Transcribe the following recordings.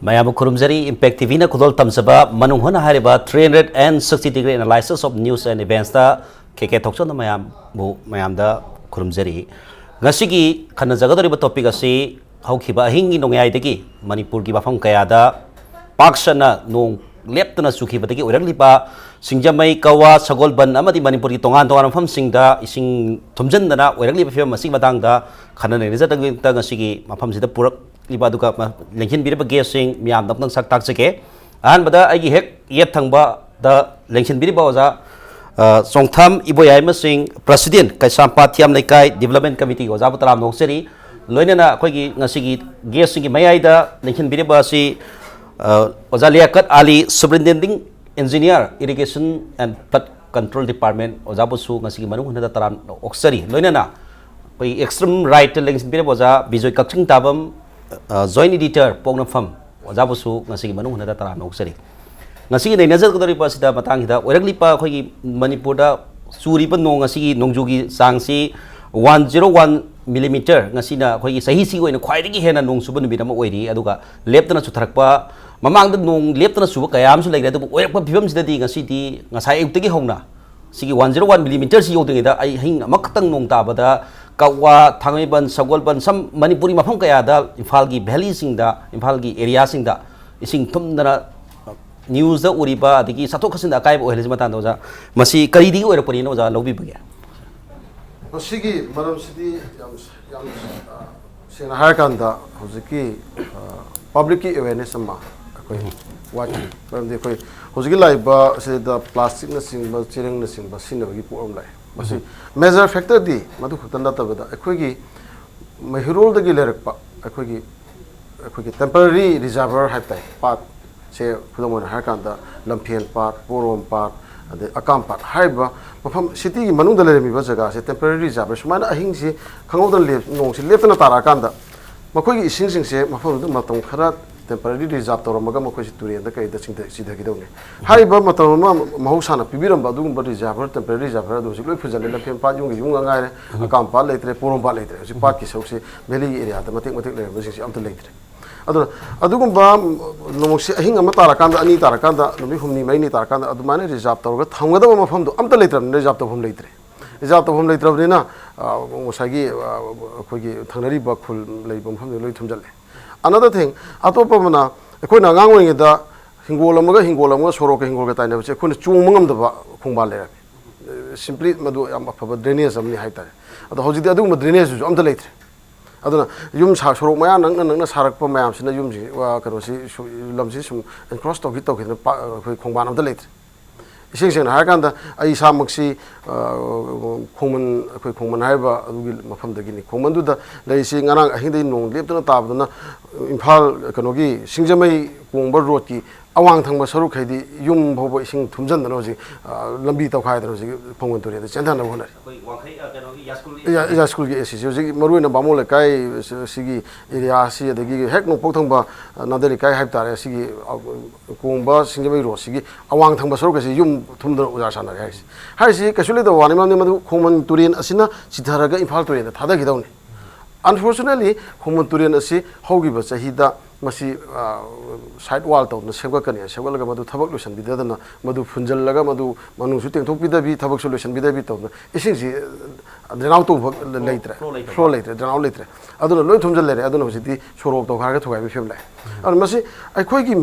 Mayam Kurumzari Impact TV na Kudol Tamsaba Manung Hutna hariba 360-degree analysis of news and events da keke thokson na mayam da Kurumzari ngasigi khana jagadoriba topic asi haukiba hingi nongyai dagi Manipur gi bafam kaya da paksana nong leptana sukiba dagi oiragliba singjamai kawa sagolban amadi Manipur gi tongan mafam singda ising thumjandana oiragliba fem masing madangda khana neja da ngasigi mafam sida purak liba duka lenghin biriba guessing miam dapnang sak tak seke an bada agi hek yet thangba da lenghin biriba oza songtham iboyai masing president kai sampathiam laikai development committee oza bataram nongseri loinana khoigi ngasigi guessing gi mayai da lenghin biriba si oza liakat ali superintending engineer irrigation and flood control department oza bosu ngasigi manung huna da taram oksari loinana koi extreme right lenghin biriba oza bijoy kakching tabam joint editor Pongnam Fam Wazabusu ngasigi manung huna da tara noksari ngasigi nei nazar kadari pa sida matang hida oiragli pa khoi Manipur da suri pa nong ngasigi nongjugi sangsi 101 mm ngasina khoi sahi si oina khwaidagi hena nong suba numit ama oiri aduga leptana sutharakpa mamang da nong leptana suba kayam su leire adu oirakpa phibam sida di ngasidi ngasai ayuktagi hongna sigi 101 mm si yodingi da ai hing amakatang nong tabada kawa thangaiban sagolban sam manipuri mafam kaya da Imphal gi valley singda Imphal gi area singda ising thumdana news da uriba adigi sathok khasin da kai bo helji mata doja masi karidi oira pari no ja lobi bage masigi maram sidi yam sena har kan da hojiki public ki awareness ma koi wati maram de koi hojiki laiba se da plastic na singba chireng na singba sinna bagi poram lai masi major factor di madu khutanda tabada akhoi mahirol dagi lerakpa akhoi temporary reservoir haitai pat se khudamon har kanda lamphel pat porom pat ade akam pat haiba mafam city gi manung da leremi ba jaga se temporary reservoir sumana ahing se khangod le nong se leptana tara kanda makhoi gi ising sing se mafam da matam khara temporary reserve toramaga makhoi turi da kai da sing da sida gi dawne haiba matam ma mahusana pibiram ba dum ba reservoir temporary reservoir do sig loi phujale la phem pa yung gi yung ngai re akam pa leitre porom pa leitre si pat ki sok se valley area da matek le ba sing si amta leitre adugum ba nomok se ahinga ma tara kanda ani tara kanda nomi humni mai ni tara kanda adumane reserve torga thamga da mafam do amta leitre reserve to hum leitre reserve to hum leitre brina ngosagi khoi gi thangnari ba khul lei bam pham loi thumjale another thing atopa mana khoi na ngang wing da hingol amaga sorok hingol ga taina che khoi chung mangam da ba khungba le simply madu am afaba drainage amni haita ado hojidi adu ma drainage ju amta leitre aduna yum sa sorok maya nang sarak pa mayam sina yum ji wa karo si lamji sum cross to git to khoi khungba amta leitre ising sing har kan da ai samaksi khongman khoi khongman haiba adugi mafam dagi ni khongman du da lei si ngarang ahindai nong leptana tabduna Imphal kanogi singjamai kongba road ki awang thangba saru khaidi yum bhobo ising thumjan dano ji lambi taw khai dano ji phongman turi da chendan na honari koi wangkhai kanogi ya school gi esi ji maru na bamol kai sigi area si adagi hek no pok thangba nadari kai haip tare sigi kongba singjamai road sigi awang thangba saru kasi yum thumdana ujar sana hai si kasuli da wani mamne madu khongman turin asina sidharaga Imphal turin da thada gi dawne unfortunately khongman turin asi hogi ba chahida masi side wall to na sebga kani sebga laga madu thabak solution bidadana madu funjal laga madu manung su teng thok bidabi thabak solution bidabi to na ising ji draw to leitre flow leitre draw leitre aduna loi thumjal lere aduna hositi sorok to khaga thogai bi fem lai an masi akhoi gi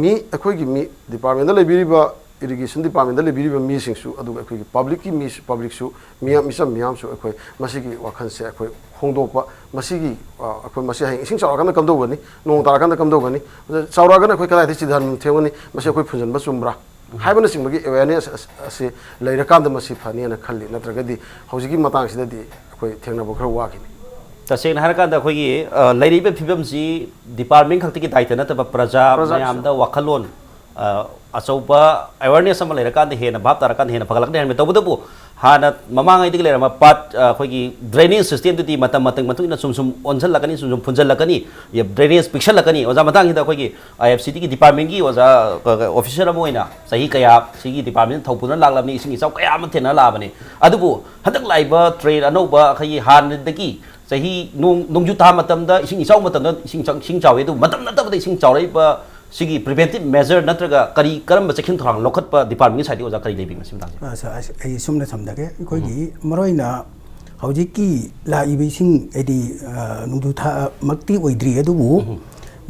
mi department la biriba irrigation department da lebiri ba mi sing su aduga akhoi public ki mi public su miyam su akhoi masigi wakhan se akhoi khongdokpa masigi akhoi masi haing sing chawra kan kam do gani nong tara kan kam do gani chawra kan akhoi kala thi dhan thewani masi akhoi phunjan ba chumbra haibana sing bagi awareness ase leira kan da masi phani na khalli natraga di hojigi matang sida di akhoi thengna bo khara wakini taseng har kan da khoi leiri be phibam si department khakti ki daita na ta praja mayam da wakhalon asoba awareness sama lera kan hena bab tara kan hena pagalak den to budu hana mamang ai digle ma pat khogi drainage system tu ti matam ina sum onjal lakani sum funjal lakani ye drainage picture lakani oja matang hida khogi IFCT ki department gi oja officer amoina sahi kaya sigi department thopuna laklabni ising isau kaya ma thena labani adubu hadak laiba train anoba khai han dagi sahi nongju ta matam da ising isau matam da ising chawe du matam na ta ising chawrai ba सिगी preventive measure नत्रगा करी करम चेकिन थोरांग लोखत प department side ओजा करी लेबी मसिम तांग आई सुमना समदगे कोगी मरोइना हौजी की लाइबिसिंग एदी नुदु था मक्ति ओइद्री अदुबु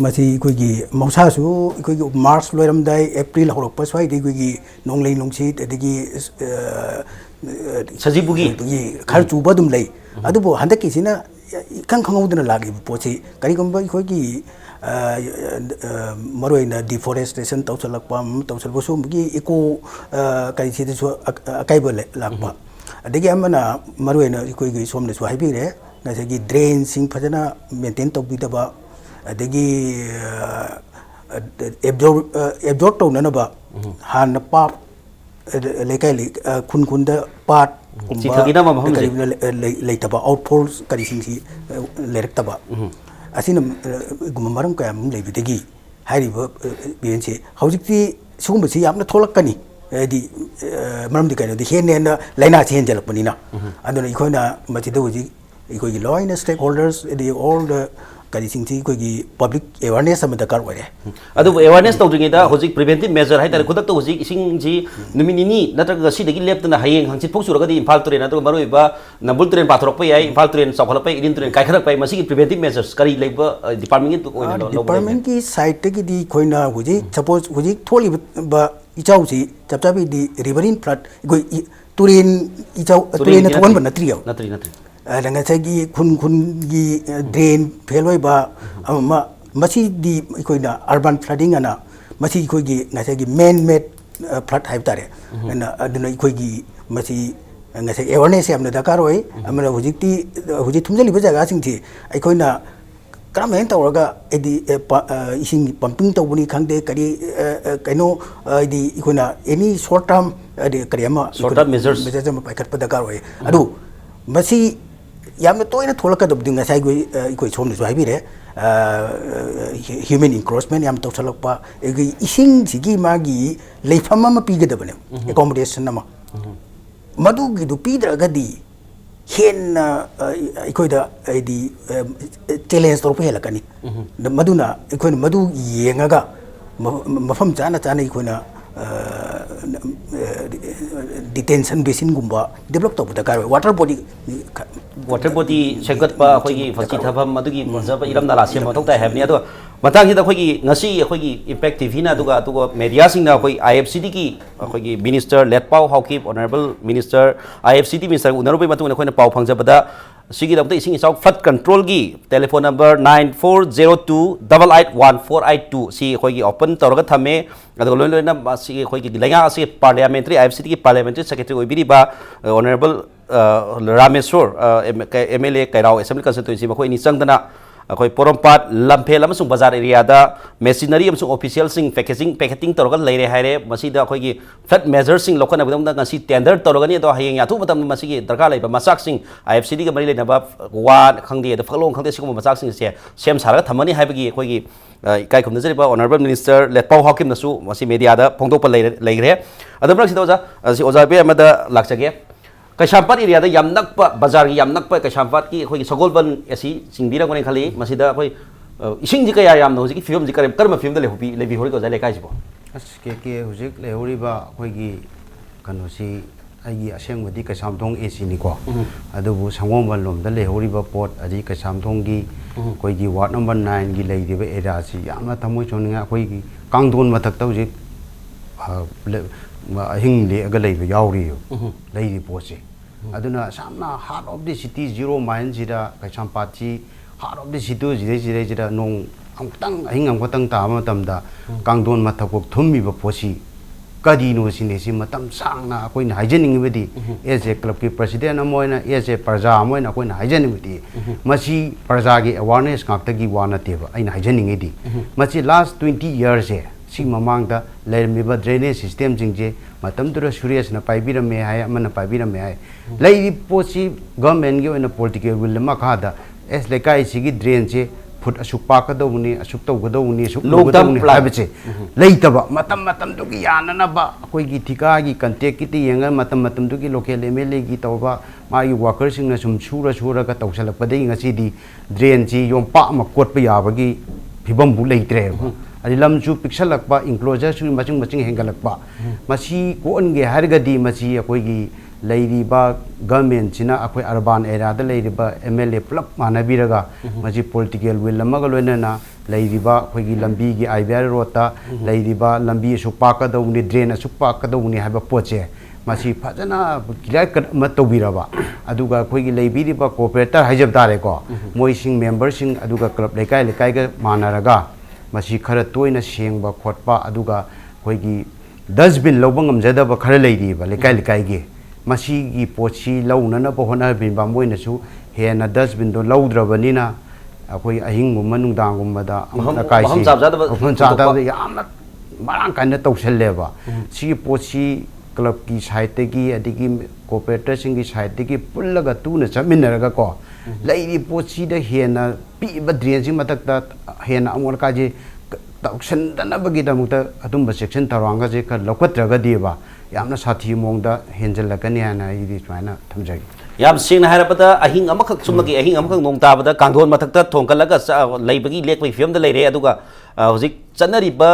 मसी कोगी मौसासु कोगी मार्च लोइरमदाई एप्रिल हौरप स्वाइदि कोगी नोंगलै नोंसी एदगी सजीबुगी खर चुबा दुम लै अदुबु हंदकिसिना खंग खंगौदना लागी पोची करिगुंबा कोगी मरोइना डिफोरेस्टेशन तौसलबसुगी इको करिसिदसु अकाइब लाकबा अदगी अमना मरोइना कोगी सोमनसु हाइबिरे नसगी ड्रेन सिंग फजना मेंटेन तौबिदबा अदगी एब्जॉर्ब तौननबा हान पाप लेकाइ खुन खुनदा पाट लेतबा आउटफोर्स करिसिंगसी लेरक्तबा असिना गुममरम कया लेबिदगी हारिबा बेनसे हौजिकति सुगुमबसी यामना थोलकनी एदि मरमदि कयनदि हेनेना लाइना चेंजलपनिना अदुना इखोना मचिदा हुजि इखोगी लॉइन स्टेक होल्डर्स एदि ऑल द करिसिंगसी इखोगी पब्लिक अवेयरनेस अमदा कार ओरे अदु अवेयरनेस तौद्रिङैदा हुजिक प्रिवेंटिव मेजर हाइतारे खुदक्ता हुजिक इसिंगजी नुमिनिनी नत्रगा सिदगी लेप्तना हायेंग हांचित फोक्सुरगदि इम्फाल तुरेन अदु मरुइबा नम्बुल तुरेन पाथरकपा याय इम्फाल तुरेन चौखलपा इदिन तुरेन काइखरकपा मसिगी प्रिवेंटिव मेजर्स करी लेबा डिपार्टमेंट तु ओइना डिपार्टमेंट की साइड तगिदि खोइना हुजि सपोज हुजि थोलिबा इचाउसी चपचाबि दि रिवरिन फ्लड गoi तुरेन इचाउ तुरेन थोगन बनत्रियो नत्री रंगसागी खुन खुनगी ड्रेन फेलोइबा अमा मसी दि इकोइना अर्बन फ्लडिंग अना मसी इकोगी नसागी मैन मेड फ्लड हाइब तारे अना अदुना इकोगी मसी ngase awareness yamna dakar oi amana hujikti huji thumjali ba jaga singthi aikoina kram hen tawraga edi ising pumping tawbuni khangde kari kaino edi ikoina any short term edi kariama short term measures ma paikhat pa dakar oi adu masi yamna toina tholaka dabdi ngasai goi ikoi somni so haibire human encroachment yam tawsalakpa egi ising sigi magi leifam ma pigadabane accommodation nama मधुगी पीद्रगदी हेन्ना इकोइदा आइदी challenge तौरप हेलकनी मधुना इकोइन मधु येंगागा मफम चाना चाना इकोइना डिटेंशन बेसिन गुम्बा डेवलप तौब दरकार वाटर बॉडी सेगतपा अखोगी फसी थफम मधुगी मजब इरमना लासिम मथौता हैबनी अदो मतांगीदा अखोगी ngasi अखोगी इम्पैक्ट टीवी ना दुगा दुगा मीडिया सिंगना अखोई आईएफसीडी की अखोगी minister Letpao Haokip honourable minister IFCD minister उनरुबे मतुन अखोइना पाउ फंगजबदा सिगी दमते इसिंग इसाउ फ्लड कंट्रोल की टेलीफोन नंबर 9402881482 सी अखोगी ओपन तौरगा थमे अदो लोइन लोइना सिगी अखोगी लेंगा असि पार्लियामेंट्री आईएफसीडी की पार्लियामेंट्री सेक्रेटरी ओइबिरिबा honourable Rameshwar MLA Keirao assembly constituency मखोइनी चंगदना अखोई पोरमपाट लम्फेल अमसुंग बाजार एरिया दा मेसिनरी अमसुंग ऑफिशियल सिंग पैकेटिंग तौरगा लेरे हाइरे मसीदा अखोई फ्लड मेजर सिंग लोखना बदमदा ngasi टेंडर तौरगनी अदो हायेंग याथु मतम मसीगी दरकार लेबा मसाक सिंग आईएफसीडी का मरी लेनबा वा खंगदे द फलोंग खंगदे सिगुम मसाक सिंग से सेम सारा थमनी हाइबगी अखोई इकाई खुमद जरिबा ऑनरेबल मिनिस्टर लेटपाउ हाकिम नसु मसी मीडिया दा फोंदोप लेगरे अदम रक्सिदा ओजा बे अमदा लाक्सगे कैसामपाट एरिया याम नक्प बाजार की याम नक्प कैसामपाट की अखोई सगोलबन एसी सिंगबिरंगने खाली मसीदा अखोई इसिंग जी कया याम होजी फिल्म जी करम फिल्म द लेबी होरी को जाले काइसबो अस के हुजिक लेहोरिबा अखोई कनोसी आइगी असेंगबदी कैसामथोंग एसी निको अदुबु संगोमबन लोमदा लेहोरिबा पोट अदि कैसामथोंगी अखोई वार्ड नंबर 9 की लेदिबा एरिया सी यामना थमोय चोनिंगा अखोई कांगदोन मथक्ता हुजिक अहिंग लेगा लेबा यावरियो लेदि पोचे अदुना सामना heart of the city 0 mile जिदा कैसामपाची हार्ट ऑफ द सिटी जिदा नोंग अमतंग अहिंग अमतंग तामा तमदा कांगदोन मथको थुम्मीबा पोची कदीनो सिनेसी मतम सांगना अखोइना हाइजनिंगबदी एज ए क्लब की प्रेसिडेंट अमोइना एज ए प्रजा अमोइना अखोइना हाइजनिंगबदी मसी प्रजा की अवेयरनेस काक्तगी वानतेबा अइना हाइजनिंगेदी मसी लास्ट 20 इयर्स से सी ममांगदा लेरमिबा ड्रेनेज सिस्टम जिंजे मतमदुरा सुरेश न पाइबिरमे हाय अमन पाइबिरमे हाय लेइ पोची गवर्नमेंट की ओइना पॉलिटिकल विल मखादा एस लेकाई सिगी ड्रेन से फुट असुक पाकदौनी असुक तौगदौनी असुक लोगदौनी हाइबचे लेइतबा मतम दुगी याननबा अखोइगी थिकागी कंटेक्ट की येंगा मतम दुगी लोकल एमएलए की तौबा मागी वर्कर सिंगना सुम सुरगा तौसलपदे ngasi di ड्रेन जी योम पा म कोटप याबगी फिबम बु लेइत्रे ꯑꯗꯩ ꯂꯝꯁꯨ ꯄꯤꯛꯁꯜꯂꯛꯄ ꯏꯟꯀ꯭ꯂꯣꯖꯔꯁꯨ ꯃꯆꯤꯡ ꯍꯦꯟꯒꯠꯂꯛꯄ ꯃꯁꯤ ꯀꯣꯛꯍꯟꯒꯦ ꯍꯥꯏꯔꯒꯗꯤ ꯃꯁꯤ ꯑꯩꯈꯣꯏꯒꯤ ꯂꯩꯔꯤꯕ ꯒꯃꯦꯟꯁꯤꯅ ꯑꯩꯈꯣꯏ ꯑꯔꯕꯥꯟ ꯑꯦꯔꯤꯌꯥꯗ ꯂꯩꯔꯤꯕ MLA ꯄꯨꯂꯞ ꯃꯥꯟꯅꯕꯤꯔꯒ ꯃꯁꯤ ꯄꯣꯂꯤꯇꯤꯀꯦꯜ ꯋꯤꯜ ꯑꯃꯒ ꯂꯣꯏꯅꯅ ꯂꯩꯔꯤꯕ ꯑꯩꯈꯣꯏꯒꯤ ꯂꯝꯕꯤꯒꯤ IBR ꯔꯣꯗꯇ ꯂꯩꯔꯤꯕ ꯂꯝꯕꯤ ꯑꯁꯨꯛ ꯄꯥꯛꯀꯗꯧꯕꯅꯤ ꯗ꯭ꯔꯦꯟ ꯑꯁꯨꯛ ꯄꯥꯛꯀꯗꯧꯕꯅꯤ ꯍꯥꯏꯕ ꯄꯣꯠꯁꯦ ꯃꯁꯤ ꯐꯖꯅ ꯀ꯭ꯂꯤꯌꯥꯔ ꯀꯠ ꯑꯃ ꯇꯧꯕꯤꯔꯕ ꯑꯗꯨꯒ ꯑꯩꯈꯣꯏꯒꯤ ꯂꯩꯕꯤꯔꯤꯕ ꯀꯣꯑꯣꯄꯔꯦꯇꯔ ꯍꯥꯏꯖꯕ ꯇꯥꯔꯦꯀꯣ ꯃꯣꯏꯁꯤꯡ ꯃꯦꯝꯕꯔꯁꯤꯡ ꯑꯗꯨꯒ ꯀ꯭ꯂꯕ ꯂꯩꯀꯥꯏꯒ ꯃꯥꯟꯅꯔꯒ ꯃꯁꯤ ꯈꯔ ꯇꯣꯏꯅ ꯁꯦꯡꯕ ꯈꯣꯠꯄ ꯑꯗꯨꯒ ꯑꯩꯈꯣꯏꯒꯤ ꯗꯁꯕꯤꯟ ꯂꯧꯕ ꯉꯝꯖꯗꯕ ꯈꯔ ꯂꯩꯔꯤꯕ ꯂꯩꯀꯥꯏꯒꯤ ꯃꯁꯤꯒꯤ ꯄꯣꯠꯁꯤ ꯂꯧꯅꯅꯕ ꯍꯣꯠꯅꯕꯤꯕ ꯃꯣꯏꯅꯁꯨ ꯍꯦꯟꯅ ꯗꯁꯕꯤꯟꯗꯣ ꯂꯧꯗ꯭ꯔꯕꯅꯤꯅ ꯑꯩꯈꯣꯏ ꯑꯍꯤꯡꯒꯨꯝꯕ ꯅꯨꯡꯗꯥꯡꯒꯨꯝꯕꯗ ꯑꯃꯣꯠ ꯑꯀꯥꯏꯁꯤ ꯃꯐꯝ ꯆꯥꯗꯕꯗ ꯌꯥꯝꯅ ꯃꯔꯥꯡ ꯀꯥꯏꯅ ꯇꯧꯁꯜꯂꯦꯕ ꯁꯤꯒꯤ ꯄꯣꯠꯁꯤ क्लब की साइडगी अदगी कोऑपरेटरसिंग की साइडगी पुल्लगा तूना चमिनरगा को लैरी पोचीदा हेना पीबा ड्रेनसिंग मतकता हेना अमोल काजे तौसनदनबगी दमुता अदुंबा सेक्शन तरांगा जे ख लौकत्रगा देबा यामना साथी मोंगदा हेंजलकनी हाना इदि सुमाइना थमजागी याम सिंग हारपदा अहिंग अमखक सुमगी अहिंग अमखक नोंग ताबदा कांगधोन मथकता थोंकलगा लैबगी लेकबई फियमदा लैरे अदुगा हौजिक चन्नरिबा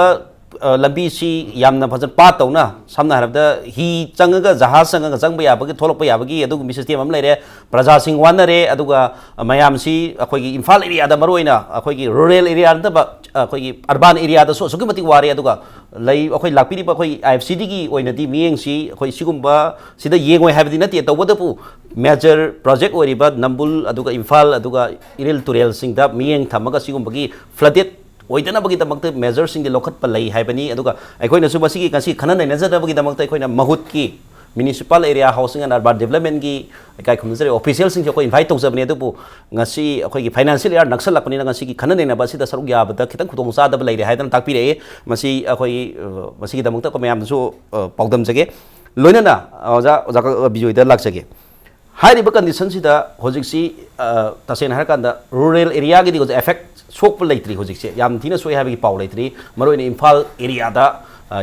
लंबी सी यामना फजन पा तौना सामना हरबदा ही चंगगा जहाज चंगगा चंगबा याबगी थोलकपा याबगी अदुगुम सिस्टम अम लैरे प्रजा सिंग वानरे अदुगा मयाम सी अखोगी इम्फाल एरिया दा मरोइना अखोगी रूरल एरिया नतबा अखोगी अर्बन एरिया दा सो सुगमति वारे अदुगा लै अखोई लाकपिरिबा अखोई IFCD गी ओइनदी मियेंग सी अखोई सिगुम्बा सिदा येंगोय हाबदी नति तौबदपु मेजर प्रोजेक्ट ओरिबा नंबुल अदुगा इम्फाल अदुगा इरिल तुरेल सिंगदा मियेंग थमगा सिगुम्बगी फ्लडेड ओइदनबगीदमक्ता मेजरसिंग लौखटपा लै हाइबनी अदुगा अखोइनसु मसिगी कासी खनन नैनजदबगीदमक्ता अखोइना महुतकी municipal area housing and urban development की काय खुमजरे ऑफिशियल सिंग अखोइ इनवाइट तौजबनी अदुबु ngasi अखोइगी फाइनेंशियल इयर नक्सलकपनी ngasi की खनन नैनबसिदा सरुक याबदा खितंग खुदोंग चादब लैरे हाइदन ताकपिरे मसी अखोइ मसिगीदमक्ता को मयामसु पाउदम जगे लोइनना ओजा ओजा बिजोइदा लाक्सगे हाइरिबा कंडीशन सिदा होजिकसी तसेन हरकांदा रूरल एरिया गी दिगो इफेक्ट सोप लेत्री होजिकसे याम थिना सोय हाबी पाउ लेत्री मरोइन इम्फाल एरिया दा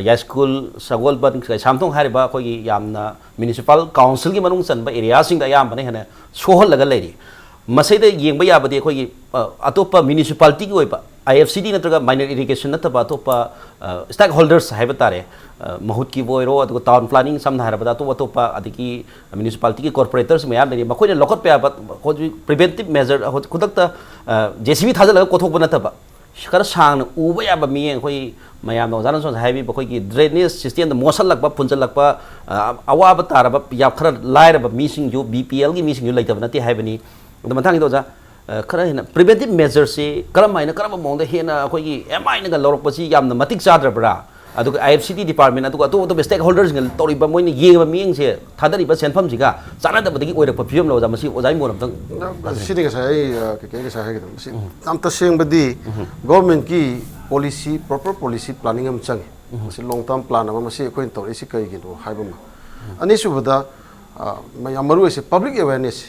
या स्कूल सगोलबन सामथोंग हारिबा अखोगी यामना म्युनिसिपल काउंसिल की मनुंग चनबा एरिया सिंग दा याम बने हने सोहल लगा लेरी मसैदा येंबा याबदे अखोगी अतोपा म्युनिसिपालिटी की ओइबा IFCD नत्रगा माइनर इरिगेशन नतबा अतोपा स्टेक होल्डर्स हाइबा तारे महुत की बोइरो अदुगा टाउन प्लानिंग समना हारबदा तो अतोपा अदगी म्युनिसिपालिटी की कॉर्पोरेटर्स मयाम लेरी मखोइना लोकट पे आबा होजि प्रिवेंटिव मेजर खुदक्ता JCB थाजलगा कोथोकबा नतबा खर सांगना उबा याबा मियें अखोइ मयाम नोजान सोन हाइबी बखोइगी ड्रेनेज सिस्टम द मोसलकबा पुंजलकबा अवाबा तारबा या खर लाइरबा मीसिंग जो BPL की मीसिंग जो लैतबा नति हाइबनी अदु मथांग दोजा खरा हेना प्रिवेंटिव मेजर से करम हाइना करम मोंदा हेना अखोइगी MI नगा लौरकपसी यामना मतिक चाद्रबरा अदुगा IFCD डिपार्टमेंट अदुगा तो स्टेक होल्डर्स गल तोरिबा मोइन येबा मियें से थादरिबा सेनफम सिगा चानादबदगी ओइरकपा फियम लौजा मसी ओजाइ मोरमतंग सिदिगा साइ के साइ हागिदम मसी नाम तसेंबदी गवर्नमेंट की पॉलिसी प्रॉपर पॉलिसी प्लानिंग हम चंगे मसी लॉन्ग टर्म प्लान अमा मसी अखोइन तोरिसि कइगिनो हाइबमा अनिसुबदा मयाम मरुए से पब्लिक अवेयरनेस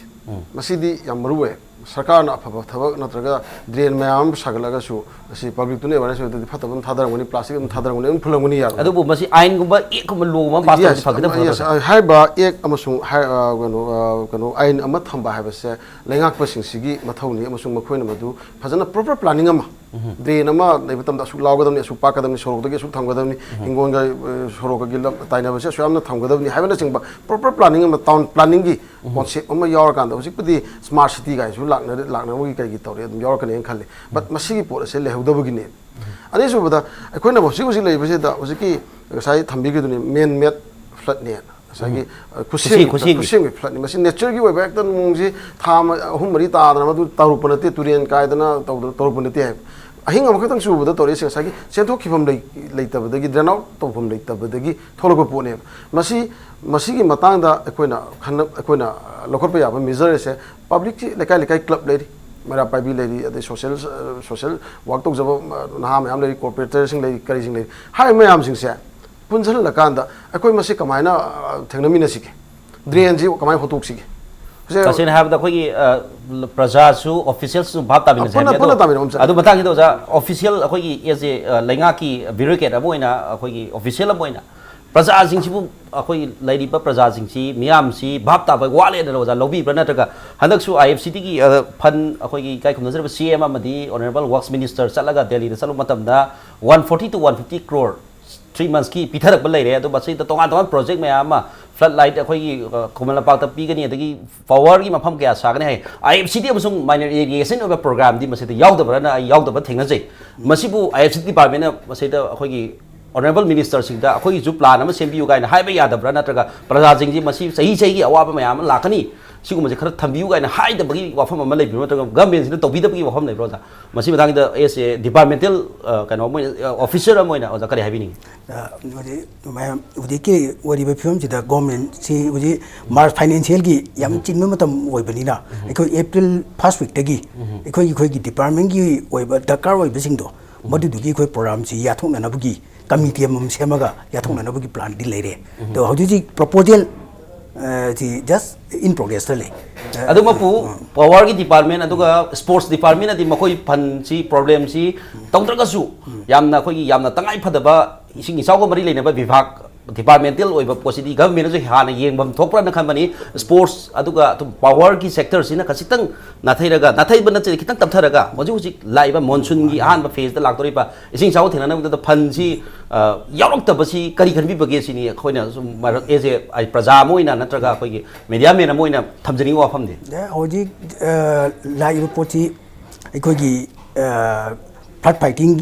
मसीदी याम मरुए सरकार ना अफब थबक नत्रगा ड्रेन मैम सागलगासु असी पब्लिक तुने अवेयरनेस होदि फतबम थादरंगनि प्लास्टिक थादरंगनि फुलंगनि यार अदुबु मसी आइन गुबा एक कुम लोमा पास फगदा हाइबा एक अमसुं कनो आइन अमा थंबा हाइबसे लेंगाक पसिंगसिगी मथौनि अमसुं मखोइना मदु फजना प्रॉपर प्लानिंग अमा ड्रेन अमा लेबतम दा सु लावगदमनि सु पाकदमनि सोरोकदगी सु थंगदमनि हिंगोंगा सोरोकगी ताइनाबसे सुयामना थंगदमनि हाइबना चिंबा प्रॉपर प्लानिंग अमा टाउन प्लानिंग की कॉन्सेप्ट अमा यावर कांदा हुजिकपदि स्मार्ट सिटी गाइसु लाकनबगी कइगी तौरे अदुम यावर कने खल्ले बट मसिगी पोर से लेहउदबगिने अनि सुबदा अखोइना बसिगुसि लेबसे दा हुजिकि साइ थंबिगिदुनि मेन मेड फ्लड ने सागी खुसिंग फ्लड नि मसि नेचर की वेबा एकदम मुंगजी थाम अहुम मरि तादना मदु तरुपनते तुरियन कायदना तरुपनते अहिंग अमखतंग सुबदा तौरे से सागी सेंथोखिफम लेतबदगी ड्रेन आउट तौफम लेतबदगी थोलको पोने मसि मसिगी मतांगदा अखोइना लखोप याबा मेजर से पब्लिक लेकाय लेकाय क्लब लेरी मेरा पाइबी लेरी अदे सोशल वर्क तौजब नहा मैम लेरी कॉर्पोरेटर सिंग लेरी करी सिंग लेरी हाय मैम सिंग से पुंजल लकांदा अखोइ मसि कमायना थेंगनमिना सिके ड्रेन जी कमाय होतोक सिके तसेन हाबदा खोगी प्रजासु ऑफिशियल्स सु भाब ताबिन जाबे अदु बतांग दोजा ऑफिशियल अखोगी एज ए लेंगा की ब्यूरोक्रेट अबोइना अखोगी ऑफिशियल अबोइना प्रजा सिंह अखोई लाइरिबा प्रजा सिंह मियाम सी भाप ताब वाले ओजा लौबीब्रा नत्रगा हंदकसु IFCT की फन अखोई काय खुमनजरब CM अमदी ऑनरेबल वर्क्स मिनिस्टर चलगा दिल्ली दा चलो मतमदा 140 to 150 crore 3 months की पिथरक लेरे अदो बसई त तोंगा तोंगा प्रोजेक्ट मैम फ्लड लाइट अखोई खुमन लपाक पीगनी अदगी पावर की मफम क्या सागने है IFCT अमसुंग माइनर इरिगेशन ओबा प्रोग्राम दी मसे यावदबरा यावदब थेंगजै मसिबु IFCT डिपार्टमेंट मसे त अखोई ऑनरेबल मिनिस्टर सिंह अखोई जो प्लान अमा सेम्बियु गाइना हाइबा यादबरा नत्रगा प्रजा सिंह जी मसी सही सही अवाब मैम लाकनी सिगुमसे खर थम्बियु गाइना हाइदबगी वाफम अमा लेबिरो नत्रगा गवर्नमेंट सिना तौबिदबगी वाफम लेब्रो जा मसी मदांग द एस ए डिपार्टमेंटल कनो मोय ऑफिसर अमोइना ओजा करे हाइबिनी वजे मैम वजे के वरी फिल्म सिदा गवर्नमेंट सी वजे मार्च फाइनेंशियल की याम चिन्म मतम ओइबनिना एखो अप्रैल फर्स्ट वीक तगी एखो की डिपार्टमेंट की ओइबा दरकार ओइबसिंगदो मदुदुगी एखो प्रोग्राम सी याथोंननबगी कमिटी अमम सेमगा याथोंननबगी प्लान दी लेरे तो हौजी proposal just in progress le adu mapu power ki department aduga sports department adi makoi fan si problem si tongtraga su yamna khoi yamna tangai phadaba ising isaugo mari leina ba vibhag departmental oiba posidi government ju hana yengbam thokpra na khamani sports aduga power ki sector sina kasitang nathairaga nathaiba na che kitang taptharaga moji hoji laiba monsoon gi ahan ba phase da laktori ba ising sau thena na da fan si yaurok ta basi kari khanbi bage sini khoina as a praja moina natraga khoi gi media mena moina thamjani wa pham de hoji laiba poti khoi gi flood fighting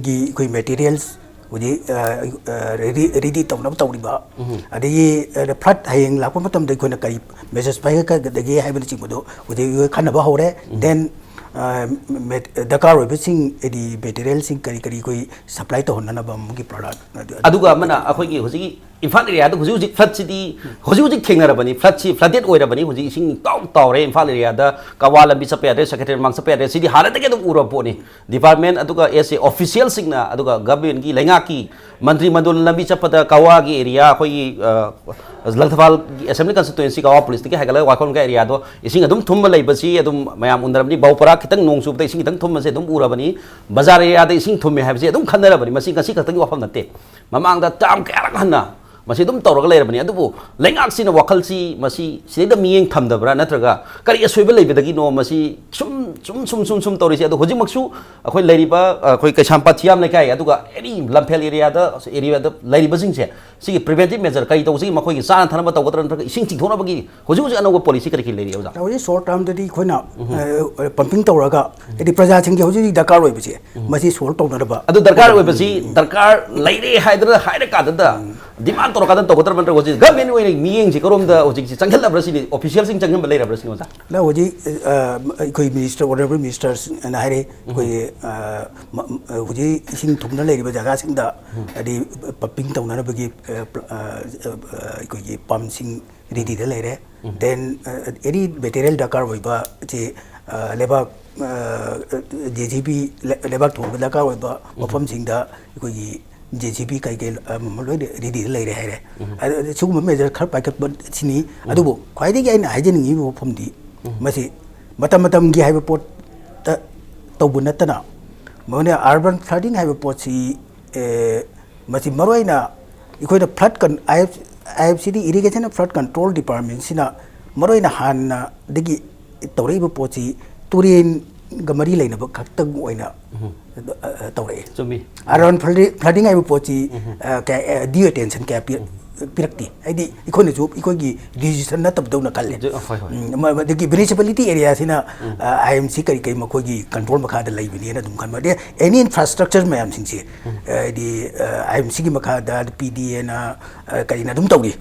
gi khoi materials वही ready तौना तौरीबा अदगी flood हयेंग लाप मतम दे कोना कई message पाइ का दगे हाइबन चिबदो वही खनबा होरे then दरकार ओइबसिंग एदी material सिंग करी करी कोई सप्लाई तो होना बम की प्रोडक्ट अदुगा मना अखोगी होजी इम्फाल एरिया दो होजी फ्लड सिटी होजी थेंगनरबनी फ्लड सी फ्लडेड ओइरबनी होजी इसिंग तावरे इम्फाल एरिया दा कवा लंबी चपे आदे सेक्रेटरी मांग चपे आदे सिटी हाले तके दम उरो पोनी डिपार्टमेंट अदुगा एस ए ऑफिशियल सिंगना अदुगा गवर्नमेंट की लेंगा की मंत्री मंडल लंबी चपदा कवा की एरिया अखोगी लंगथवाल असेंबली कंस्टिट्यूएंसी कवा पुलिस के हागला वाखोन का एरिया दो इसिंग अदुम थुम लेबसी अदुम मयाम उनरबनी बावपरा खितंग नोंग सुबदा इसिंग खितंग थुम से अदुम उरबनी बाजार एरिया दा इसिंग थुम हाबसे अदुम खनरबनी मसी कसी खतंग वाफम नते ममांग दा ताम कयारक हन्ना मसी दुम तौरग लेरबनी अदुबु लेंगाक सिना वखल सी मसी सिदा मियेंग थमदबरा नत्रगा करी असोइबा लेबदगी नो मसी सुम तौरिसे अदु होजिमक्सु अखोय लेरिबा अखोय कैसामपा थियाम लेकाय अदुगा एनी लंफेल एरिया दा लेरिबा जिंगसे सिगी प्रिवेंटिव मेजर कई तौसी मखोय की सान थानबा तौगदर नत्रगा इसिंग चिंथोनबगी होजि अनौगो पॉलिसी करी लेरि ओजा होजि शॉर्ट टर्म ददी खोना पंपिंग तौरगा एदी प्रजा सिंग होजि दरकार ओइबसे मसी सोल्व तौनरबा अदु दरकार ओइबसी दरकार लेरे हाइदर हाइरे काददा डिमांड तौर कादन तौगदर मंत्र होजि गवर्नमेंट ओइ मियेंग सि करोम दा होजि चंगलबरा सि ऑफिशियल सिंग चंगम लेरबरा सि ओजा ला होजि कोई मिनिस्टर ऑनरेबल मिनिस्टर्स एंड हाइरे कोई होजि सिंग थुमना लेरिबा जगह सिंग दा अदि पंपिंग तौनरबगी कोई पम्प सिंग रेडी दा लेरे देन एनी मटेरियल दरकार होइबा जे लेबा JCB लेबा थोब दरकार होइबा मफम सिंग दा कोई JCB कई लोई रेडी लेरे है सुगम मेजर खर पाइकत सिनी अदुबो ख्वाइदगी आइना हाइजेनिंग मफमदी मसी मतम मतम गी हाइबा पोट तौबु नतना मोने अर्बन फ्लडिंग हाइबा पोट सी मसी मरोइना इखोइना फ्लड कन IFCT irrigation flood control department सिना मरोइना हाना दगी तौरेबा पोची तुरेन गमरी लेनब खक्तंग ओइना तौरे चुमी अराउंड फ्लडिंग आइबा पोची ड्यू अटेंशन क्या पिरक्ति आइदी इखोने जो इखोगी डिसीजन न तबदौना कल्ले मदगी म्युनिसिपैलिटी एरिया सिना IMC करी कई मखोगी कंट्रोल मखादा लैबनी ना दुम खन मदे एनी इंफ्रास्ट्रक्चर मैम सिंसे दी IMC की मखादा PDA ना करी ना दुम तौरी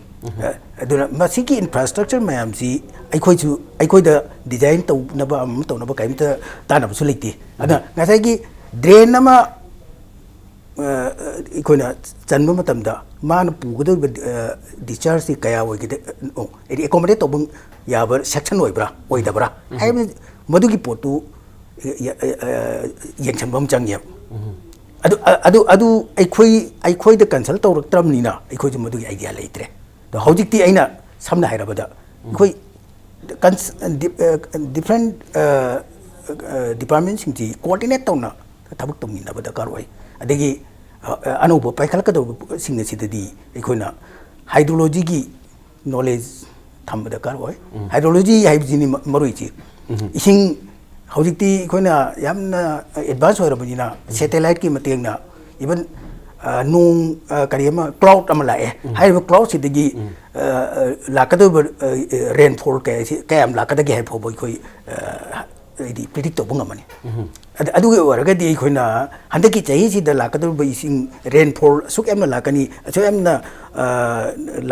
अदुना मसिकी इंफ्रास्ट्रक्चर मैम सी अखोइदा डिजाइन तौनबा काइमता तानबसु लेती अदा ngasai ड्रेन अमा इखोना चनबा मतमदा मान पुगदो डिस्चार्ज से कया ओइगे एडी एकोमोडेट तोबं याबर सेक्शन ओइब्रा ओइदबरा हाइ मदुगी पोटु यंगसनबम चंगे अदु अखोइ द कंसल्ट तौरक्तरमनिना अखोइ मदुगी आइडिया लेत्रे तो हौजिकती अइना समना हाइरबदा अखोइ डिफरेंट डिपार्टमेंट सिंजी कोऑर्डिनेट तौना थबक तौमिनबा दरकार ओइ अदगी अनौब पाइखलकदब सिंग सिददी अखोना हाइड्रोलॉजी की नॉलेज थम दरकार होय हाइड्रोलॉजी हाइबजिनी मरुइची इसिंग हौजिक्ति अखोना यामना एडवांस होरबनिना सैटेलाइट की मतेंगना इवन नोंग करियमा क्लाउड अमा लाए हाइब क्लाउड सिदगी लाकदब रेनफॉल कैम लाकदगी हाइब फोबो कोई प्रिडिक्ट तौब ngамani अदुगे ओरगदी अखोना हंदकी चाही सिदा लाकदब इसिंग रेनफॉल सुक एमना लाकनी असो एमना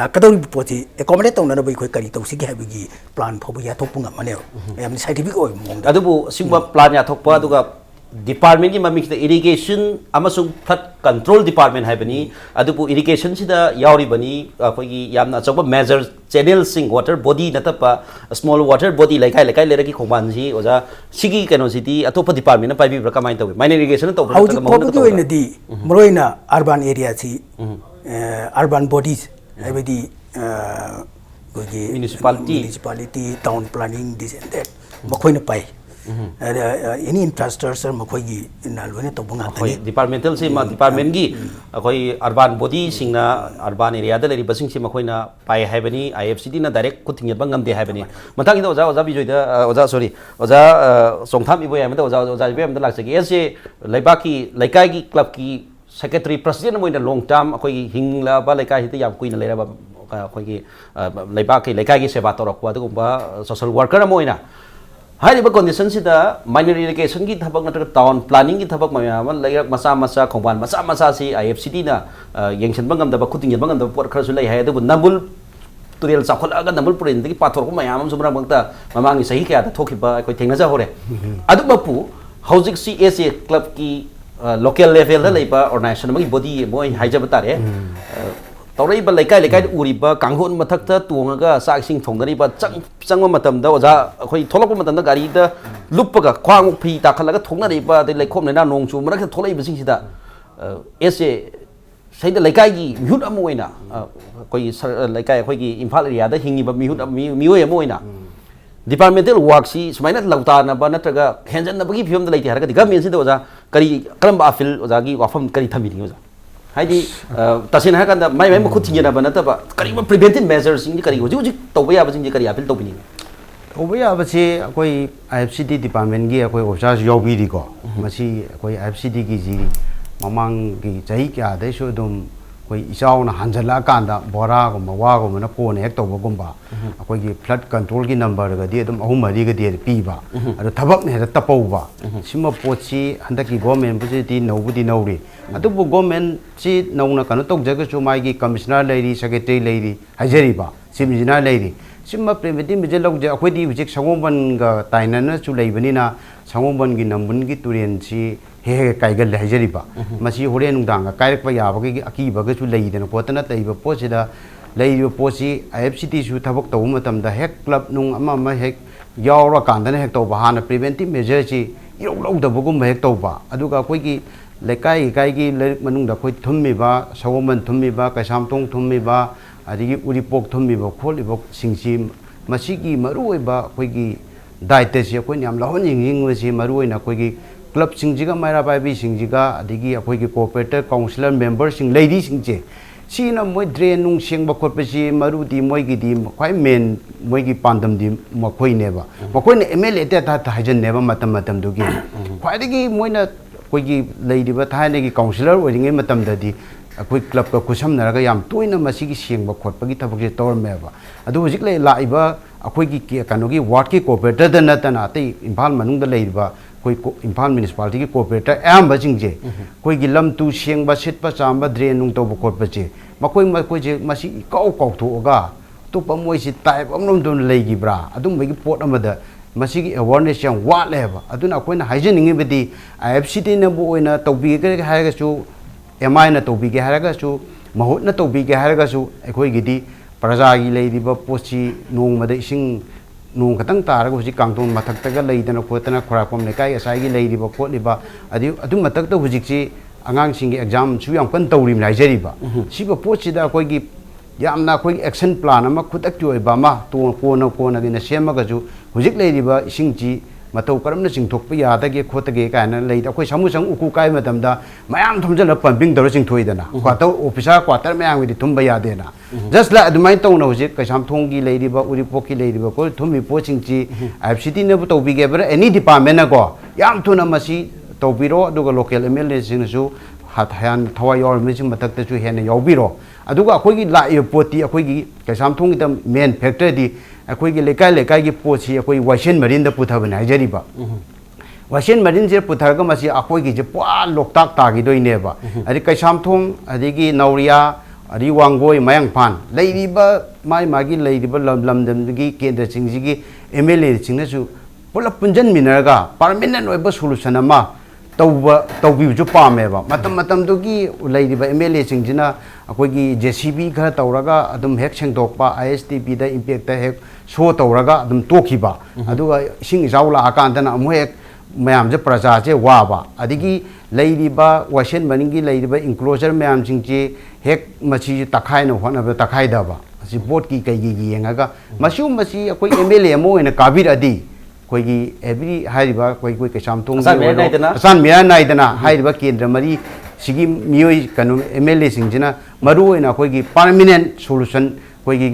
लाकदब पोची एकोमोडेट तौना बई कोई करी तौसिगे हाइबगी प्लान फोबो या थोप ngамani एम साइंटिफिक ओय मोंग अदुबु सिंबा प्लान या थोप अदुगा डिपार्टमेंट की ममिंग इरिगेशन अमसुंग फ्लड कंट्रोल डिपार्टमेंट है अदुबु इरिगेशन सिदा यावरी बनी अखोगी यामना अचौब मेजर चैनल सिंग वाटर बॉडी नतप स्मॉल वाटर बॉडी लेखाई लेखाई लेरकी खोबान जी ओजा सिगी कनो सिटी अतोप डिपार्टमेंट पाइबी ब्रा कमाइन तवे माइन इरिगेशन तो हाउजी फोबकी ओइनदी मरोइना अर्बन एरिया सी अर्बन बॉडीज हैबदी कोगी municipality town planning this and that मखोइना पाई any infrastructure मखोगी नालवने तो बंगा अखोई डिपार्टमेंटल से डिपार्टमेंट की अखोई अर्बन बॉडी सिंगना अर्बन एरिया द लेरी बसिंग से मखोइना पाई हैबनी IFCD ना डायरेक्ट कुथिंग बंगम दे हैबनी मथांग द ओजा ओजा बिजोइदा ओजा सॉरी ओजा सोंगथाम इबो यामदा ओजा ओजा बिबे हमदा लाक्सगे एसे लेबाकी लेकाई की क्लब की सेक्रेटरी प्रेसिडेंट मोइना लॉन्ग टर्म अखोई हिंगला बा लेकाई हिते याम कुइना लेराबा अखोई लेबाकी लेकाई की सेवा तौरकवा दुगुंबा सोशल वर्कर मोइना हाइरिबा कंडीशन सिदा माइनर इरिगेशन की थबक नत्र टाउन प्लानिंग की थबक मयाम लेरक मसा मसा खोबान मसा मसा सी IFCD ना यंगसन बंगम दबा खुतिंग बंगम दबा पोर खरसु लई हाय दबु नबुल तुरेल चाखोलागा नबुल पुरिन दगी पाथोरको मयाम सुमरा बंगता ममांगी सही क्या दा थोखिबा कोइ थेंगना होरे अदुबपु हौजिक सी एस क्लब की लोकल लेवल दा लेबा ऑर्गेनाइजेशन मगी बॉडी मोय हाइजब तारे तौरब लेकाई लेकाई उरीब कांगोन मथक तोंगा साइसिंग थोंगरीब चंग ओजा अखोई थोलक गाड़ी लुपग ख्वांग फी ताखलग थोंगरीब लेखोम लेना नोंग चू मरक थोलइबसिंगसिदा एसे सैद लेकाई की मिहुत अम ओइना कोई लेकाई अखोई इम्फाल एरिया दा हिंगिब मिहुत मियोय अम ओइना डिपार्टमेंटल वर्क सी सुमाइना लौतानब नत्रगा हेंजनबगी फियम द लेते हरगदी गवर्नमेंट सिदा ओजा करी करम अफिल ओजागी वाफम करी थमिनी ओजा हाइदी तसेन हाकंद माइ माइ मखुत थिंगेनाब नतबा करीब प्रिवेंटिव मेजर्स सिंग करी होजि होजि तौबा याब सिंग करी अपील तौबिनी तौबा याब से कोई IFCD डिपार्टमेंट की कोई ऑफिसर्स योबीरी को मसी कोई IFCD की जी ममांग की चाही क्या देशो दुम कोई इचाउना हंजला कांदा बोरा को मवा को मना कोन हेक तौबा गुंबा कोई की फ्लड कंट्रोल की नंबर गदी दुम अहु मरी गदी पीबा अदो थबक ने तपौबा सिम पोची हंदक की गवर्नमेंट बुजी नौबुदी नौरी अदुबु गवर्नमेंट ची नौना कनो तौजगसु मागी कमिश्नर लेरी सेक्रेटरी लेरी हाइजरीबा चीफ इंजीनियर लेरी सिम प्रिवेंटिव मेजर लौजे अखोइदी हुजिक संगोबन गा ताइनना चु लेबनिना संगोबन की नंबुन की तुरेन ची हे काइगल हाइजरीबा मसी होरे नुंदांगा काइरकबा याबगे अकीबगसु लेइदन कोतना तैबा पोचिदा लेइबा पोची IFCD सु थबक तौ मतमदा हेक क्लब नुंग अमा हेक यावरा कांदना हेक तौबा हाना प्रिवेंटिव मेजर ची यौलौदबगुम हेक तौबा अदुगा कोइगी लेकाई काइगी मनुंग कोई थुम्मीबा सगोमन थुम्मीबा कैसामतोंग थुम्मीबा अदिगी उरिपोक थुम्मीबा खोलिबा सिंगसी मसीगी मरुओइबा कोइगी दायित्व से कोइ याम लहन यिंगिंगसी मरुओइना कोइगी क्लब सिंगजिगा माइरा पाइबी सिंगजिगा अदिगी कोइगी कोऑपरेटर काउंसिलर मेंबर सिंग लेडी सिंगजे सीना मोय ड्रेन नुंग सेंगबा खोटपसी मरुदी मोयगिदी ख्वाइ मेन मोयगी पांदमदी मखोइनेबा मखोइने MLA ता हाइजननेबा मतम मतम दुगी ख्वाइदगी मोयना कोई लेब थाने की काउंसिलर होइंगे मतमददी कोई क्लब का खुसमनरगा याम तोइना मसीगी सेंगबा खोटपगी थबकजे तौरमेबा अदु हुजिक ले लाइबा अखोइगी कनोगी वार्ड की कोऑपरेटर द नतना अतै इम्फाल मनुंग द लेबा कोई इम्फाल म्युनिसिपालिटी की कोऑपरेटर एम बजिंगजे कोई की लम तू सेंगबा सिटपा चांबा ड्रेन नुंग तौब खोटपजे मकोइ मसी काउ काउथोगा तो पमोइसि टाइप अमलम दोन लेगिब्रा अदुम बगी पोट अमदा मसीगी अवेयरनेस याम वाटलेबा अदुना अखोइना हाइजनिंगबदी IFCD नबु ओइना तौबीगे हारगसु MI ना तौबीगे हारगसु महुतना तौबीगे हारगसु अखोइगिदी प्रजागी लेदिबा पोची नोंगमदा इसिंग नोंग खतंग तारगा हुजि कांगतों मथक्तगा लेदना खोतना खरापम लेकाई असाइगी लेदिबा खोलिबा अदु मथक्ता हुजिकसी आंगांसिंगी एग्जाम सु याम कन तौरिम लाइजरिबा सिबा पोचिदा अखोइगी यामना अखोइ एक्शन प्लान अमा खुतक ओइबा मा तो कोना गिना सेमगजु हुजिक लेदिबा इसिंगची matau karam na sing thok pa ya da ge khot ge ka na lei da khoi samu sang uku kai ma tam da mayam thum jala pumping dor sing thoi da na kwa ta officer quarter mayam wi thum ba ya de na just la adumai tong na hojik kaisam thong gi lei ri ba uri pok ki lei ri ba ko thum mi po sing chi FCT ne bu to bi ge ba any department na ko yam thuna masi to biro aduga local MLA sing su hat han thawai yor mi sing matak ta chu hen yaw biro aduga akhoi gi la ye poti akhoi gi kaisam thong gi tam main factor di akhoi gi lekai gi po chi akhoi waisen marin da putha bana jari ba waisen marin je putha ga masi akhoi gi je pwa loktak ta gi doi ne ba ari kaisam thong adi gi nauria ari wangoi mayang phan lei ri ba mai ma gi lei ri ba lam dam gi kendra sing ji gi MLA sing na su pulap punjan minaraga permanent oiba solution ama tawbi ju pame ba matam du gi lei ri ba MLA sing jina akoi gi JCB kha tawraga adum hek sengdok pa ISTP da impact ta hek so tawraga adum toki ba aduga sing jaula akan dana amu hek mayam je praja je wa ba adigi lei ri ba wasen maning gi lei ri ba enclosure mayam sing je hek machi takhai no hona ba takhai da ba asi board ki kai gi yengaga masu masi akoi MLA mo ena kabir adi koi gi every hariba koi kaisam thong asan mera naidana hariba kendra mari sigi mioi kanu MLA singjina maru ena koi gi permanent solution koi gi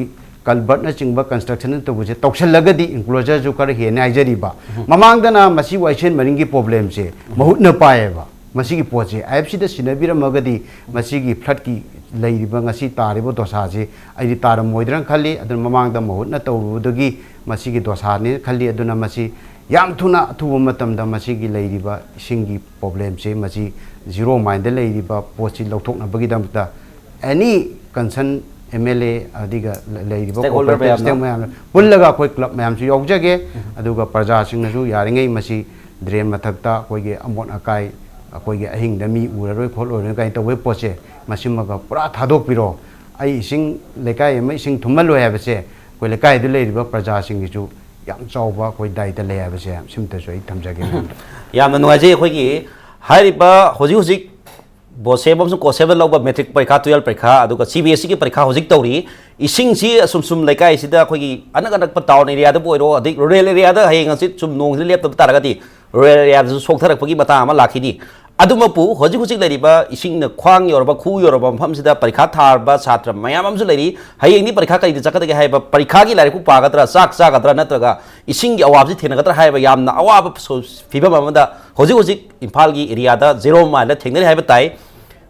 kalbat na chingba construction to buje toksal lagadi enclosure ju kar he na jari ba mamang dana masi waisen maring gi problem che mahut na pae ba masi gi poche IFC da sinabira magadi masi gi flood ki lei riba ngasi taribo dosa je ai taram moidran khali adun mamang da mahut na to dugi masi gi dosa ne khali aduna masi yam thuna thu matam da masi gi lei riba singi problem che masi zero mind lei riba pochi lokthok na bagi dam da any concern MLA adiga lei riba stakeholder mayam pullaga koi club mayam su yojage aduga praja sing na su yaringai masi drain mathakta koi ge amon akai koi ge ahing da mi uraroi kholoi kai to we poche masimaga pura thadok piro ai sing lekai mai sing thumal lo have se koi lekai du lei riba praja sing ju yam chawba koi dai ta le have se simta soi thamjage yam no aje khoi gi hariba hoji bose bom su koseba loba metric parikha 12 parikha aduga CBSE ki parikha hojik tawri ising si sum lekai sida khoi gi anak town area da boiro adik rural area da hayeng si sum nong si lep taragati rural area su sok tharak pagi mata ama lakhini aduma pu hojik leriba ising na khwang yorba khu yorba pham sida parikha tharba chhatra mayam amsu leri hayeng ni parikha kai jakata ge haiba parikha gi lari ku pagadra sak gadra natraga ising gi awab si thenagadra haiba yamna awab fibam amada hojik Imphal gi area da 0 mile thengnari haiba tai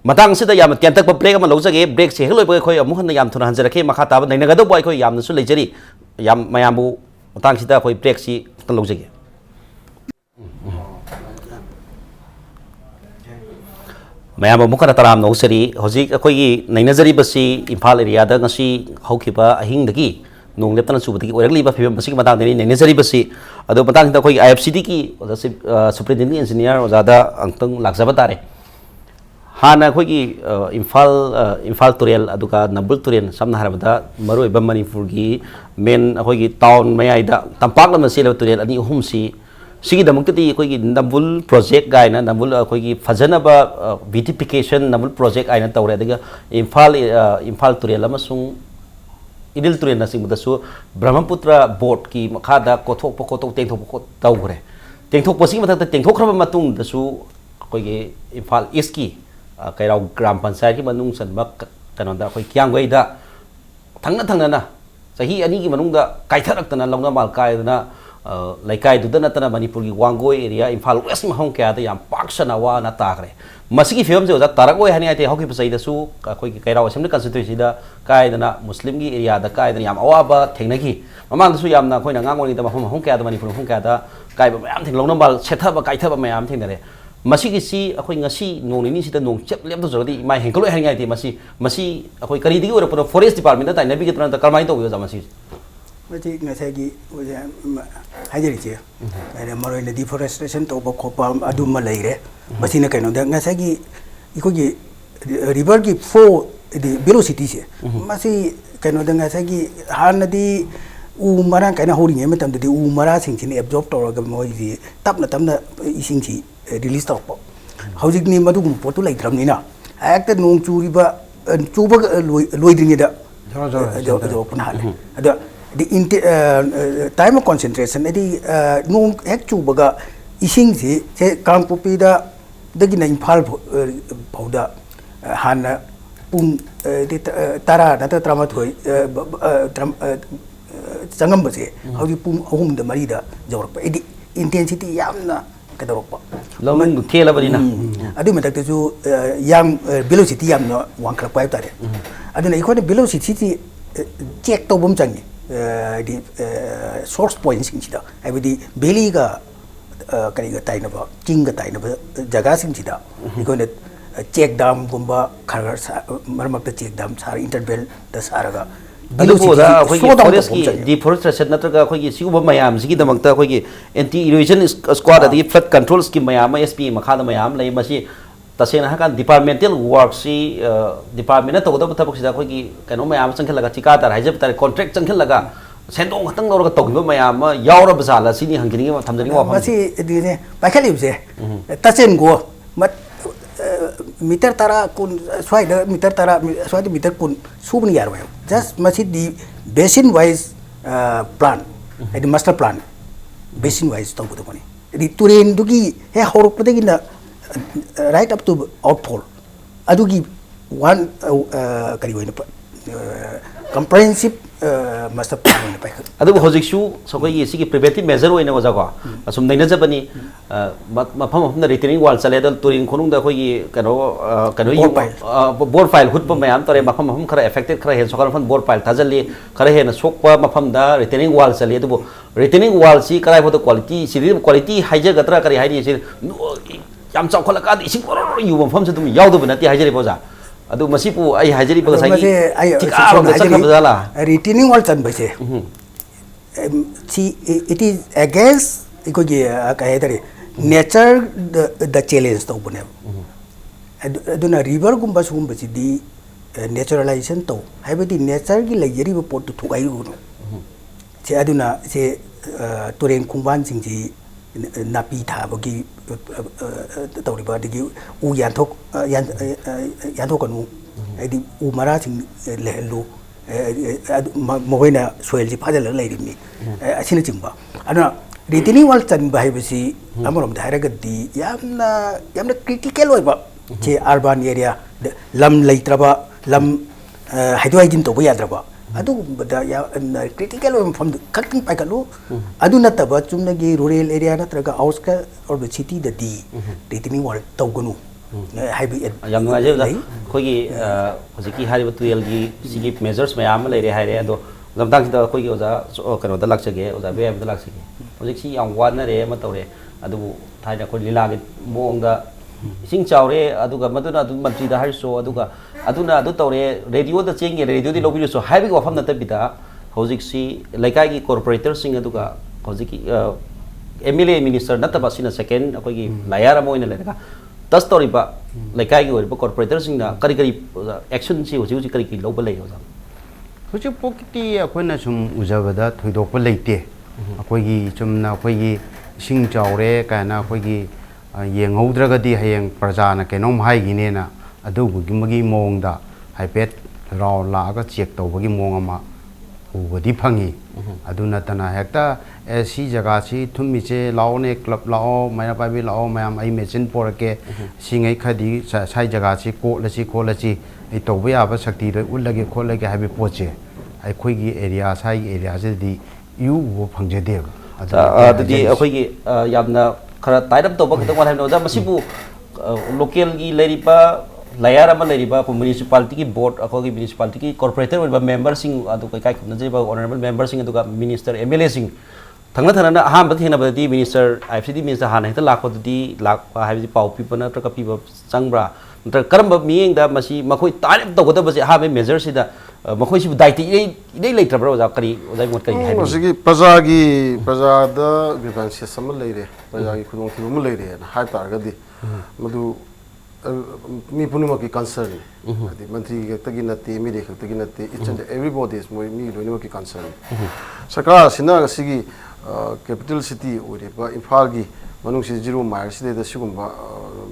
matang sida yam kentak pa break ama lojage break se heloi ba khoi amu han yam thuna hanjara ke makha ta ba nainaga do boy khoi yam na su lejari yam mayam bu matang sida khoi break si tan lojage mayam bu kara taram no sari hoji khoi gi nainajari ba si Imphal area da ngasi haukiba ahing dagi nong leptana subati oiragli ba phibam basi matang deni nainajari ba si ado matang sida khoi IFCD ki superintendent engineer ozada angtang lakjaba tare hana khoi Imphal Turel aduga Nambul Turen samna harabada maroi ba Manipur gi main khoi gi town mayai da tampak lam se le Turel ani hum si sigi da mukti khoi gi Nambul project gai na Nambul khoi gi fajana ba beautification Nambul project ai na tawre daga Imphal Turel amasung idil Turen na sing mudasu Brahmaputra board ki makha da kothok tengthok tawre tengthok posi matak tengthok khra matung da su khoi gi Imphal East ki kairau gram panchayat ki manung sanba kanonda khoi kyang wei da thangna na sahi ani ki manung da kaitharak tana longna mal kai na laikai du da tana Manipur gi wangoi area Imphal West ma hong kya da yam paksana wa na takre masigi film je tarak oi hani ate hoki pasai da su khoi ki kairau assembly constituency da kai da na muslim gi area da kai da yam awaba thengna ki mamang su yam na khoi na ngangoni da ma hong kya da Manipur hong kya da kai ba mayam theng longna mal setha ba kaitha ba mayam theng dare masigi si akoi ngasi nong ni sida nong chep lep do jodi mai hengkolo hai ngai ti masi akoi kari digi ora pro forest department da nabi ki tran ta karmai to yo masi mati ngasai gi hajari che ai maroi na deforestation to ba khopa adu ma leire masi na kaino da ngasai gi iko gi river gi flow the velocity se masi kaino da ngasai gi han di u marang kaina hori nge matam di u mara sing sin absorb to ga moi ji tapna ising chi release to po hojik ni madu gu potu lai dram ni na ekta nong churi ba chuba loi ding da jo puna ada time of concentration nung hek chubaga ising si se Kangpopi da dagina Imphal phauda hana pung tara nata tramathoi changam base hauji pung ahum da mari da jawrak edi intensity yamna kadorok lamung thela bari na adu metak ju yam velocity yamna wangkhrak pai tare aduna ikone velocity check to bum changi di source points sing chida abidi belly ga kari ga taina ba king ga taina ba jaga sing chida ikone check dam gumba khar marmak ta check dam sar interval da saraga aduboda khoi forest ki deforestation natraga khoi siguba mayam sigi damakta khoi anti erosion squad adi flood control scheme mayam SP makha da mayam lei masi tasena hakan departmental work si department na tawda tabak sida khoi kano mayam changkhel laga chika tar haijab tar contract changkhel laga sendong hatang lor ga tawgiba mayam yaura basala sini hangini thamjani wa masi dine pakhali bse tachen go mat meter tara kun swai da meter tara swai meter kun subni yar wayo just masi di basin wise plan di master plan basin wise to buto pani di turin dugi he horok padagi na right up to outfall adugi one kari hoina comprehensive master plan pa adu hojik shu sokoi sigi preventive measure hoina waja ko asum naina jabani mafam na retaining wall chale dal turin khonung da khoi board file hut pa mayam tare mafam khara affected khara hen sokar fan board file thajali khara hen sokpa mafam da retaining wall chale du retaining wall si karai photo quality haija gatra kari haini si yam chawkhala ka ising koror yu mafam se dum yawdu banati haijari boja adu masipu ai haijari boga sai tikaro da chakha bajala retaining wall chan base see it is against ikogi kahedare nature the challenge to bune aduna river gumba sum basi di naturalization to haibadi nature gi lagiri bo pot to gai guno se aduna se turen kumban sing ji napi tha bagi tawri ba digi u yanthok kanu adi u mara sing lehlu mohoina soil ji phajal leirimi asina chingba aduna retaining wall chan ba haibasi amorom da haragadi yamna critical oiba che urban area lam leitraba lam haidwaijin to yadraba adu bada ya critical oim from cutting pai kalu adu nataba chumnagi rural area natraga outskirts or the city the di retaining wall tawgunu haibi yang ngaje da khogi hojiki hariba tuel gi sigi measures mayam leire haire ado gamdang da khogi oja kano da lakchage oja be da lakchage hojik si yang wan na re ma tawre adu thaida khoi lila gi mongda ising chawre aduga maduna adu mantri da harso aduga aduna adu tawre radio da chenge radio di lobi so haibi ko famna tabita hojik si laikai gi corporator sing aduga hojiki MLA minister nataba sina second akogi layara moina lega tas tori ba laikai gi or corporator sing na kari action si hoji kari ki loba lei hoja hoji pokiti akoina sum ujabada thoidokpa leite akogi chumna akogi sing chawre kana akogi yengaudragadi hayeng prajana kenom haigine na adugi magi mongda haipet raw la ga check tawbagi mong ama ubadi phangi aduna tana hekta si jaga si thummi che laone club lao maya pa bi lao mayam ai machine porake singai khadi sai jaga si ko la chi ai tawba ba sakti do ulage kholage habi poche ai khoigi area sai area se di yu bo phangjade adudi akhoi yamna khara taidam to ba khitong wal haino ja masibu local gi leripa layar ama leriba municipality ki board akhoi municipality ki corporator ba member sing adu kai khumna je ba honorable member sing adu ga minister MLA sing thangna thana aham ba thena ba di minister IFCD minister han heta lakho di lak haibi pau people na tra ka pi ba changbra ntra karamba mieng da masi makhoi taidam to goda ba je ha be measure sida makhoi si daiti nei leitra bro ja kari ojai mot kari hai masi praja da grievances sama leire praja gi khudong thibu mu leire na hai tar ga di madu mi punuma ki concern adi mantri ga tagi nati mi dekh tagi nati each and everybody is moi mi loinima ki concern sarkar sina sigi capital city ore ba Imphal gi manung si zero mile si de sigumba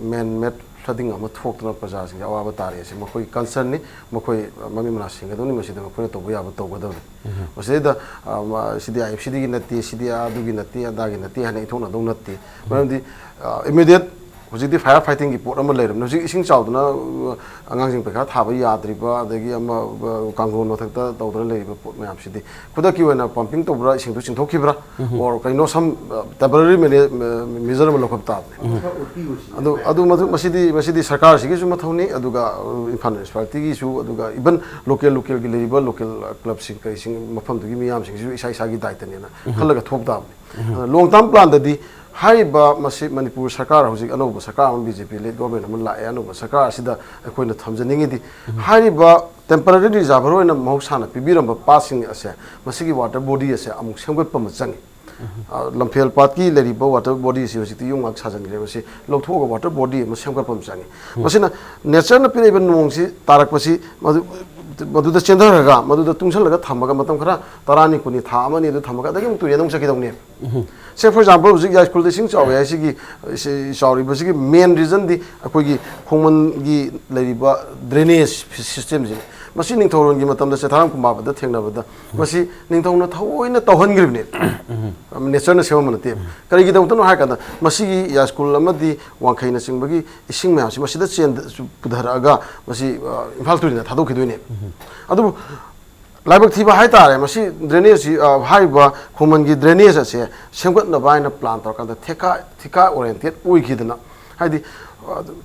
man made flooding ama thokna praja sing awaba tare se makoi concern ni makoi mami mana sing adoni masida makoi to buya ba to godaw masida sidi ifcd gi natti sidi adu gi natti ada gi natti hane ithona do natti marandi immediate hojidi fire fighting gi pot ama leiram noji ising chawduna angang jing pekha thaba yadri ba adagi ama kangron no thakta tawdra leiba pot mayam sidi kuda ki wena pumping to bra ising to ching thokhi bra or kaino some temporary measure ma lokap ta adu masidi sarkar sigi su mathoni aduga Imphal municipality gi su aduga even local gi leiba local club sing kai sing mafam gi miyam sing su isa gi daitani na khalaga thok ta long term plan da di Haiba masi Manipur Sarkar hojik anoba sarkar BJP led government amun la anoba sarkar sida akoina thamjaningi di haiba temporary reserve roina mahusana pibiramba passing ase masigi water body ase amuk semgat pamachang lamphel patki leriba water body si hojik yung ak sajangre masi lokthoga water body ma semgat pamachang masina nature na pire ben mongsi tarak pasi maduda chendaraga maduda tungsalaga thamaga matam khara tarani kuni tha amani du thamaga dagi tu yenong saki dongni say for example hojik ya school sing chaw ya sigi sorry basigi main reason di akoi khongman gi leriba drainage system ji masi ningthauron gi matam da se tharam kumba ba da thengna ba da masi ningthau na thaoina tawhan gribne nature na sewa manate kari gi dongtano ha kada masi gi ya school amadi wangkhaina singbagi ising ma masi da chen pudharaga masi Imphal turina thadok khidoine adu laibak thiba hai tare masi drainage haiba khongman gi drainage ase semgat na baina plan tor kada thika oriented oi khidna haidi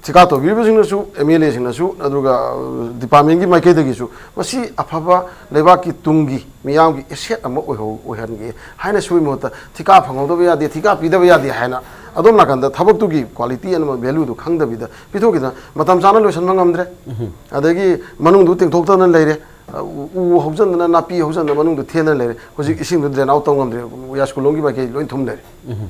thika to giribising na su MLA sing na su aduga department gi maike dagi su masi afaba leibak ki tungi miyam gi asset ama ohan gi haina sui mota thika phangau do ya de thika pi da ya de haina adom nakanda thabak tu gi quality and value du khangda bi da pithogi da matam chana loisan mangamdre adagi manung du ting thok tan leire u hobjan na napi hobjan na manung du thena leire hoji ising du drain out tongam dre ya school longi ba ke loin thum leire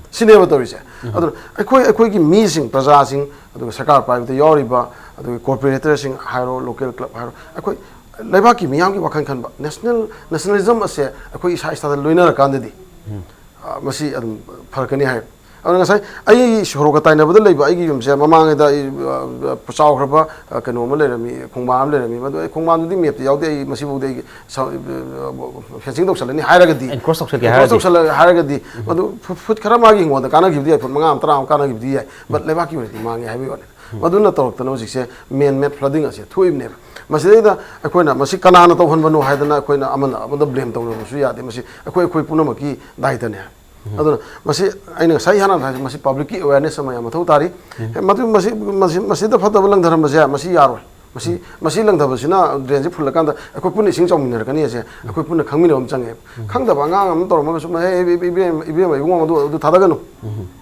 sineba to rise adu akoi gi mi sing praja sing adu sarkar private yori ba adu corporator sing hairo local club hairo akoi laiba ki miyam gi wakhan khan ba nationalism ase akoi isa isa loina ra kan di masi adum farkani hai Orang ngasai, ai shoro katai na badal lagi, ai gim se mamang ada pusau kerapa keno malah rami, kongmam le rami, madu kongmam tu di mep, jauh dia masih bude fencing dok salah ni hire gadi, cross dok salah hire gadi, madu food kerap lagi ngomong, karena gim dia, mangam terang karena gim dia, but lepas gim ni mangi hai biar, madu na torok tanau sih se main map flooding aja, tu ini. Masih ada, aku na masih kanan atau han banu hai dana, aku na aman blame tahu na masih ada, masih aku punah maki dah itu ni. Aduna masih aina sai hana masih public awareness sama yang mathau tari masih da fata balang dharam basya masih yaro masih lang da basina drain je phul kan da akoi pun ising chong min rakani ase akoi pun khangmin om change khang da banga am tor ma sum he ibe mai ngom du thada ganu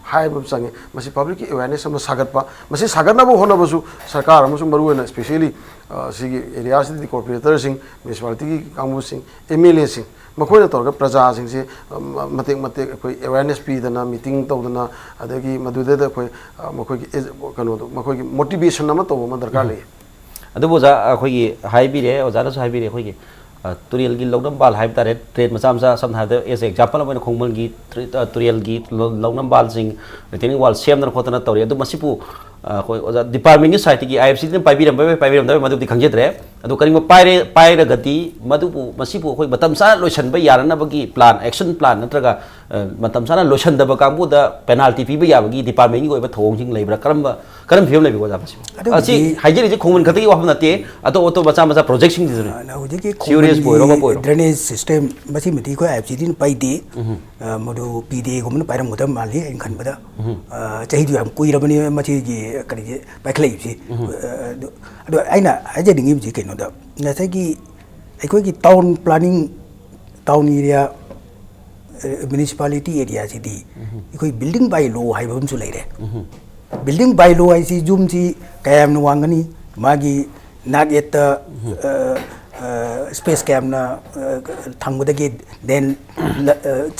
hai bum change masih public awareness sama sagat pa masih sagat na bo hona basu sarkar am sum baru na especially sigi area city corporator sing municipality ki kamu sing MLA sing makoina torga praja sing se matek koi awareness pi dana meeting to dana adagi madude da koi makoi ki kano do makoi ki motivation nama to ma darkar le adu boja khoi gi haibi re oja na haibi re khoi gi turial gi lognam bal haib tare trade masam sa sam ha as example of khongman gi turial gi lognam bal sing retaining wall sem na khotana tori adu masipu khoi oja department gi site gi IFC din paibiram da madu di khangjedre adu karing paire gati madu masipu khoi batam sa loisan ba yarana bagi plan action plan natraga matam sana loisan da ba kangbu da penalty pi ba ya bagi department gi ba thong jing leibra karam film lebi goja masipu asi haijeri ji khongman khati wa hamna te auto macha project sing ji na hojiki serious boiro drainage system masi mati ko IFC din pai de modu PD gomna pairam modam mali in khan bada chahi du am kuirabani mati ji kari bai khlai ji ado aina aje dingi ji keno da ngasai ki aikoi ki town planning town area municipality area ji di ikoi building by law hai bam su leire building by law ai si jum ji kayam nu wangani magi naget space cam na thangudagi then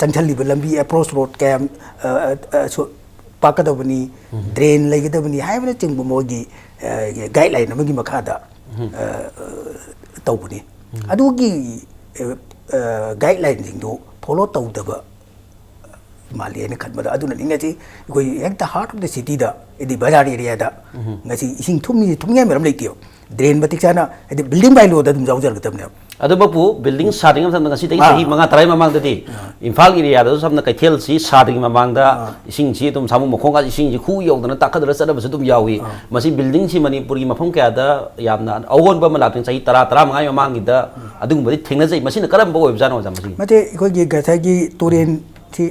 chanthali lambi approach road cam pakadabani drain laigidabani haibna chingbu mogi guideline amagi makada tawbuni adugi guideline jingdu follow tawdaba माले ने खत बदा अदुना निंगा ची कोई एक the heart of the city दा इदी बाजार area दा ngasi ising thumya meram leikio drain batik sana edi building by lo da dum jawjar gatamne adu bapu building starting am ngasi tei sahi manga tarai mamang dadi Imphal area da samna kaithel si starting mamang da ising si tum samu mokhong ga ising ji khu yodana takadra sada basu tum yawi masi building si Manipur gi mafam kya da yamna awon ba malak sahi tara mangai mamang gi da adung bari thengna jai masi na karam ba oib jano jam masi mate ko gi gatha gi toren ti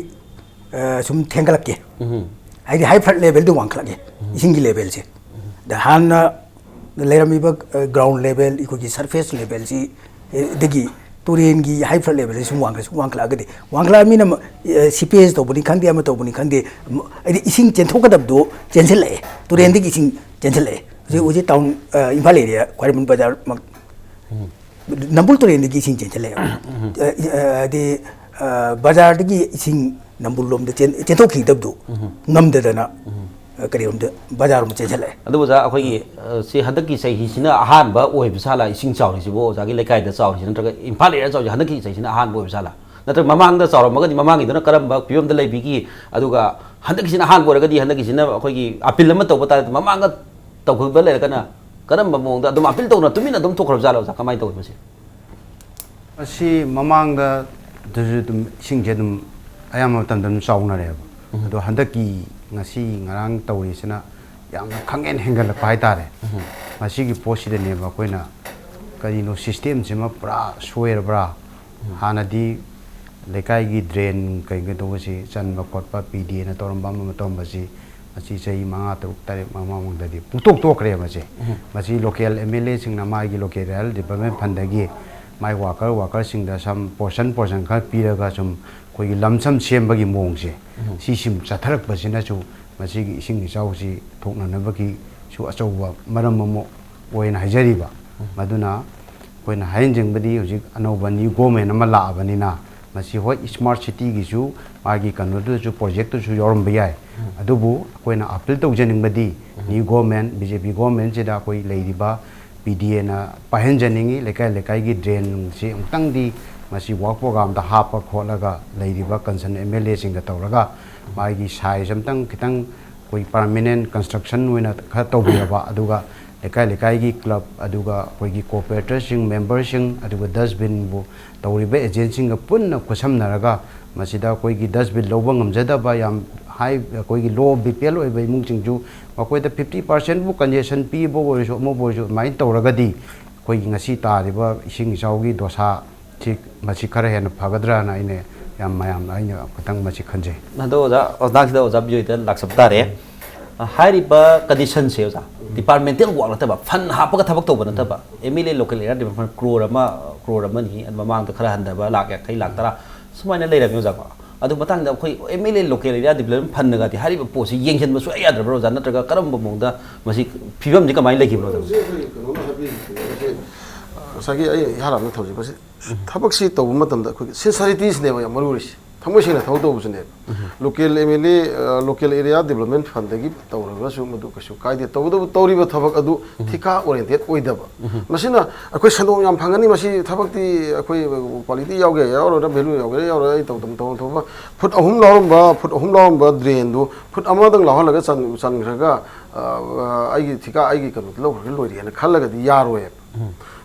sum thengalak ke ai high flood level du wangkla ke ising gi level se da han लेरमी ground level इकोगी surface level सी दगी तुरेन की high flood level से वांगला गदे वांगला मीना सीपीएस तो बनी खंदे अम तो बनी खंदे इसिंग चेंथोकदब दो चेंसले तुरेन दगी इसिंग चेंसले उजे टाउन इम्फाल एरिया क्वारमन बाजार नंबुल तुरेन दगी इसिंग चेंसले दे बाजार दगी इसिंग नंबुल लोम दे चेंथोखिदब दो ngam kari om de bajar mu chele adu ja akhoi si hadak ki sai hi sina ahan ba oi bisala ising chaw si bo ja gi lekai da chaw si natra Imphal area chaw hadak ki sai sina ahan bo bisala natra mamang da chaw ma ga mamang gi dona karam ba piom da leibi gi adu ga hadak sina ahan bo ra ga di hadak sina akhoi gi apil ma to ba ta mamang ga to khu ba le kana karam ba mong da dum apil to na tumina dum to khro jalo ja kamai to ba si asi mamang da du dum sing je dum ayam tam dum chaw na re ba do hadak ki ngasi ngarang tawri sina yang khangen hengal pai tare masi gi posi de ne ba koina kari no system jema pra soer bra hana di lekai gi drain kai ge to si chan ba kot pa pd na toram ba ma tom ba si masi sei manga truk tare mama mong da di putok tok re masi local mla sing na mai gi local development fund da gi mai worker sing da sam portion kha pi ra ga sum koi gi lamsam sem ba gi mong se si sim chatharak ba sina chu masi gi sing gi chau si thokna na ba gi chu achau ba maram mo oina hajari ba maduna koina hain jing badi hoji anau ba ni government ama la ba ni na masi hoi smart city gi chu ma gi kanu du chu project chu yorum ba yai adubu koina appeal to jening badi ni government bjp government je da koi leiri ba pda na pahen janingi lekai gi drain si tang di masi work program da hapa kholaga leiriba concern mla sing ga tawraga mai gi sai samtang kitang koi permanent construction wina kha tawbiraba aduga lekai gi club aduga koi gi cooperators sing members sing aduga dustbin bu tawriba agency ga punna khosamnaraga masida koi gi dustbin loba ngamjada ba yam high koi gi low bpl oi bai mung chingju makoi da 50% bu congestion pi bo so mo bo so mai tawraga di koi gi ngasi tariba ising chawgi dosa ची मची खरे है न फगद्रा ना इने याम मायाम ना इने खतंग मची खंजे na do ja odak da oja bjoi ta lak sabta re hari ba condition se ja departmental work ta ba fan ha pa ka thabak to ba na ta ba mla local area development crore ma ni an mamang ta khara handa ba lak ya khai lak tara sumai na leira myo ja ba adu matang da khoi mla local area development fan ga ti hari ba po si yengchen ba su ya dra bro ja na tra karam ba mong da masi phibam ji ka mai leki bro sagi ai haram na thauji basi thabak si to matam da khoi sincerities ne ya maruri thamoi sina thau to busne local mla local area development fund gi tawra su madu kasu kaide to do tawri ba thabak adu thika oriented oidaba masina akoi sandong yam phangani masi thabak ti akoi quality yauge yauro da value yauge yauro ai to to foot ahum lawm ba drain do foot amadang lawa laga chan raga ai gi thika ai gi kanu lo lori ana khalaga di yaro e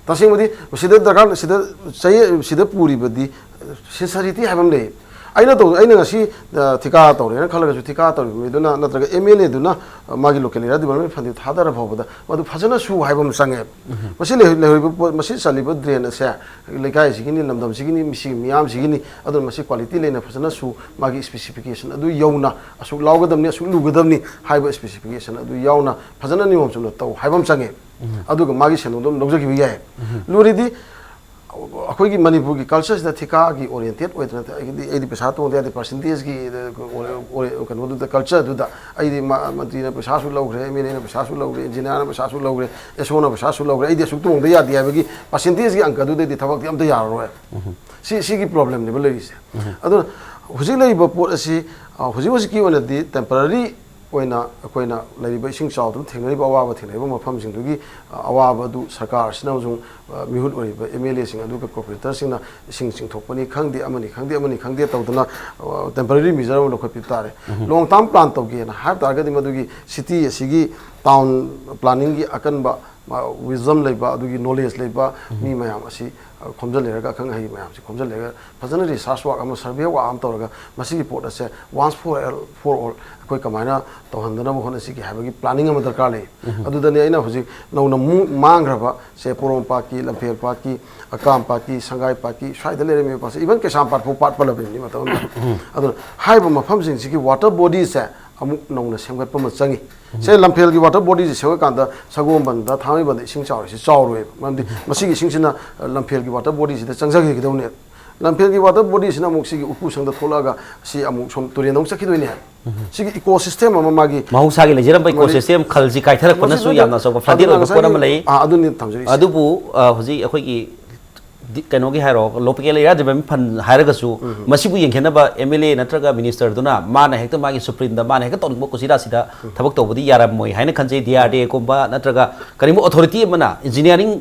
tasing mudi sida darkan sida puri badi sincerity habam le aina ngasi thika tawre na khalaga su thika tawre meduna natraga mla duna magi local area development fund thadara phobada madu phajana su habam sange masi saliba drain ase lekai sigini lamdam sigini misi miam sigini adu masi quality lena phajana su magi specification adu yauna asu lawgadamni asu lugadamni haiba specification adu yauna phajana nimom chuna taw habam sange aduga magi senodom lojaki bi yae luridi akoi gi Manipur gi culture da thika gi oriented oidna ai di pesa to de percentage gi kan wodu da culture du da ai di mantri na pesa su logre mele na pesa su logre engineer na pesa su logre eso na pesa su logre ai di su to de ya di gi percentage gi anka du de thabak ti am da yaro si gi problem ne bele ise adu huji lei ba pot asi huji ki ona di temporary ꯑꯣꯏꯅ ꯑꯩꯈꯣꯏꯅ ꯂꯩꯔꯤꯕ ꯏꯁꯤꯡ ꯆꯥꯎꯗꯨꯅ ꯊꯦꯡꯅꯔꯤꯕ ꯑꯋꯥꯕ ꯊꯦꯡꯅꯔꯤꯕ ꯃꯐꯝꯁꯤꯡꯗꯨꯒꯤ ꯑꯋꯥꯕ ꯑꯗꯨ ꯁꯔꯀꯥꯔꯁꯤꯅ ꯑꯃꯁꯨꯡ ꯃꯤꯍꯨꯠ ꯑꯣꯏꯔꯤꯕ MLAꯁꯤꯡ ꯑꯗꯨꯒ ꯀꯣꯔꯄꯣꯔꯦꯇꯔꯁꯤꯡꯅ ꯏꯁꯤꯡ ꯆꯤꯡꯊꯣꯛꯄꯅꯤ ꯈꯪꯗꯦ ꯑꯃꯅꯤ ꯈꯪꯗꯦ ꯇꯧꯗꯅ ꯇꯦꯝꯄꯔꯔꯤ ꯃꯤꯖꯔ ꯑꯃ ꯂꯧꯈꯠꯄꯤꯕ ꯇꯥꯔꯦ ꯂꯣꯡ ꯇꯥꯔꯝ ꯄ꯭ꯂꯥꯟ ꯇꯧꯒꯦꯅ ꯍꯥꯏꯕ ꯇꯥꯔꯒꯗꯤ ꯃꯗꯨꯒꯤ ꯁꯤꯇꯤ ꯑꯁꯤꯒꯤ ꯇꯥꯎꯟ ꯄ꯭ꯂꯥꯅꯤꯡꯒꯤ ꯑꯀꯟꯕ wisdom leba adugi knowledge leba mi mayam asi khomjal lerga khang hai mayam si khomjal lerga fazana research work ama survey wa am tawraga masi report ase once for all koi kamaina tawhandana mo hona si ki habagi planning ama darkar le adu dani aina hoji nauna mangraba se porom pa ki lamphel pa ki akam pa ki sangai pa ki swaida lere me pa se even kesam part part palabe ni mataw adu haiba mafam sing si ki water bodies se amuk nauna semgat pa ma changi se lamphel ki water bodies se kanda sagom banda thami banda ising chaw si chawroi mamdi masi ki sing sina lamphel ki water bodies da changjagi ki dawne lamphel ki water bodies sina amuk si ki upu sangda tholaga si amuk som turian dong sakhi doine si ki ecosystem ama magi mahausa gi lejeram ba ecosystem khalji kaitharak pana su yamna so fladir ba ko na lei adu ni thamjari adu bu hoji akhoi gi kano gi hairo local area development fund hairaga su masibu yengkhena ba MLA natraga minister duna mana hekta magi supreme da mana hekta tong ko sida sida thabak tobudi yaram moi haina khanje DRDA ko ba natraga karimo authority mana engineering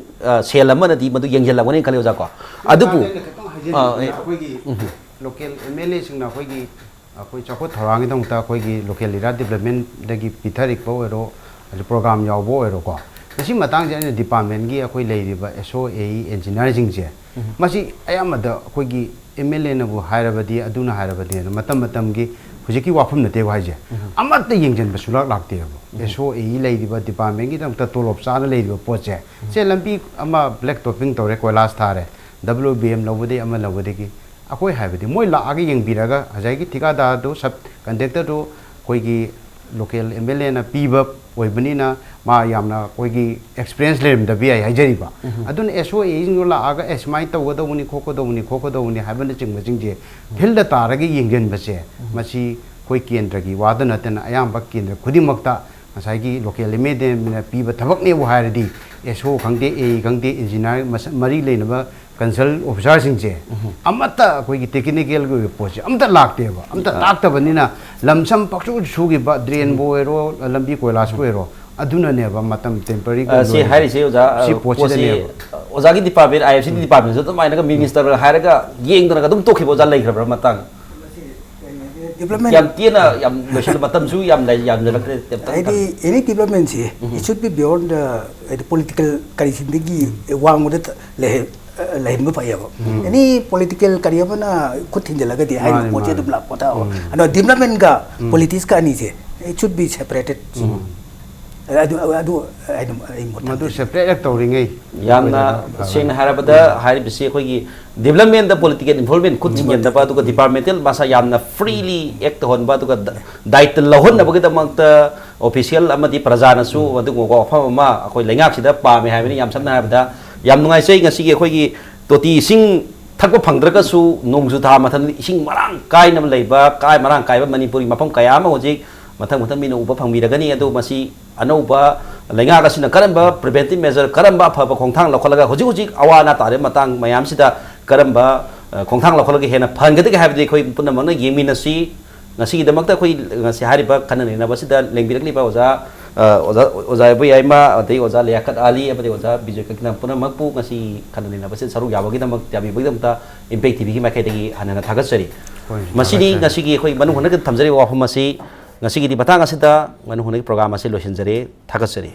sel amana di madu yengjel lagone khale oja ko adu bu akhoi gi local MLA singna akhoi gi akhoi chakot thorang dong ta akhoi gi local area development dagi pitharik bo ero program yaw bo ero ko masi matang je department gi akhoi leiriba SOAE engineering je masi ayamada akhoi gi MLA na bu hairabadi aduna hairabadi matam matam gi hujiki wafum na te wa je amatta yengjen basula lakte bo SOAE leiriba department gi dam ta tolop sa na leiriba poche se lampi ama black topping tore koilas thare WBM lobode ama lobode gi akhoi haibadi moi la agi yengbiraga ajai gi thika da do sub conductor do koi gi local MLA na piba oibani na ma yamna koi gi experience lerm da bi ai hajariba adun SOAE ing la aga esmai tawda uni khoko uni haibana chingba jingje hilda taragi yenggen base masi koi kendra gi wadana tena ayam bak kendra khudi makta asai gi local MLA na piba thabak ne bu hairadi SO khangde A khangde engineer mari leinaba consult officer singje amata koi gi technical go poche amta lakte ba amta lakta banina lamsam paksu sugi ba drain bo ero lambi koilas ko ero aduna ne ba matam temporary go si hari se oja si poche ne oja gi department IFC department so to mai na minister hairaga yeng dana dum tokhi boja lai khra matang development yam tiena yam local matam su yam lai yam lakre any development see it should be beyond the political karisindagi wangud le lain ba ya any political career na khut hinjalaga di hai poche dum la pota ano development ga politics ka ni se it should be separated adu madu separate tawringai yamna sing harabada hari bisi khoi gi development da political involvement khut jingen da ba tu departmental basa yamna freely act hon ba tu dait lohon na ba da makta official amadi prajana su adu go fa ma khoi lengak sida pa me hai ni yam samna habda yam nungai sei ngasi gi khoi gi toti sing thakpa phangdraga su nongju tha mathan sing marang kai nam leiba kai marang kai ba manipuri mafam kaya ma hoji mathang mathang mino upa phangbi ragani adu masi anauba lenga ga sina karamba preventive measure karamba phaba khongthang lokhalaga hoji awana tare matang mayam sida karamba khongthang lokhalaga hena phangade ga habde khoi punna mangna yemina si ngasi gi damakta khoi ngasi hariba kanani na basida lengbirakli ba oza bu yaima adai oza liakat ali abadi oza bijay kakina punna makpu ngasi kanani na basid saru yabagi damak yabi bagdam ta impact tv gi makai dagi hanana thagasari masidi ngasi gi khoi manu hona ga thamjari wa phama si ngasi gi di batang asida manu hona program ase losinjare thagasari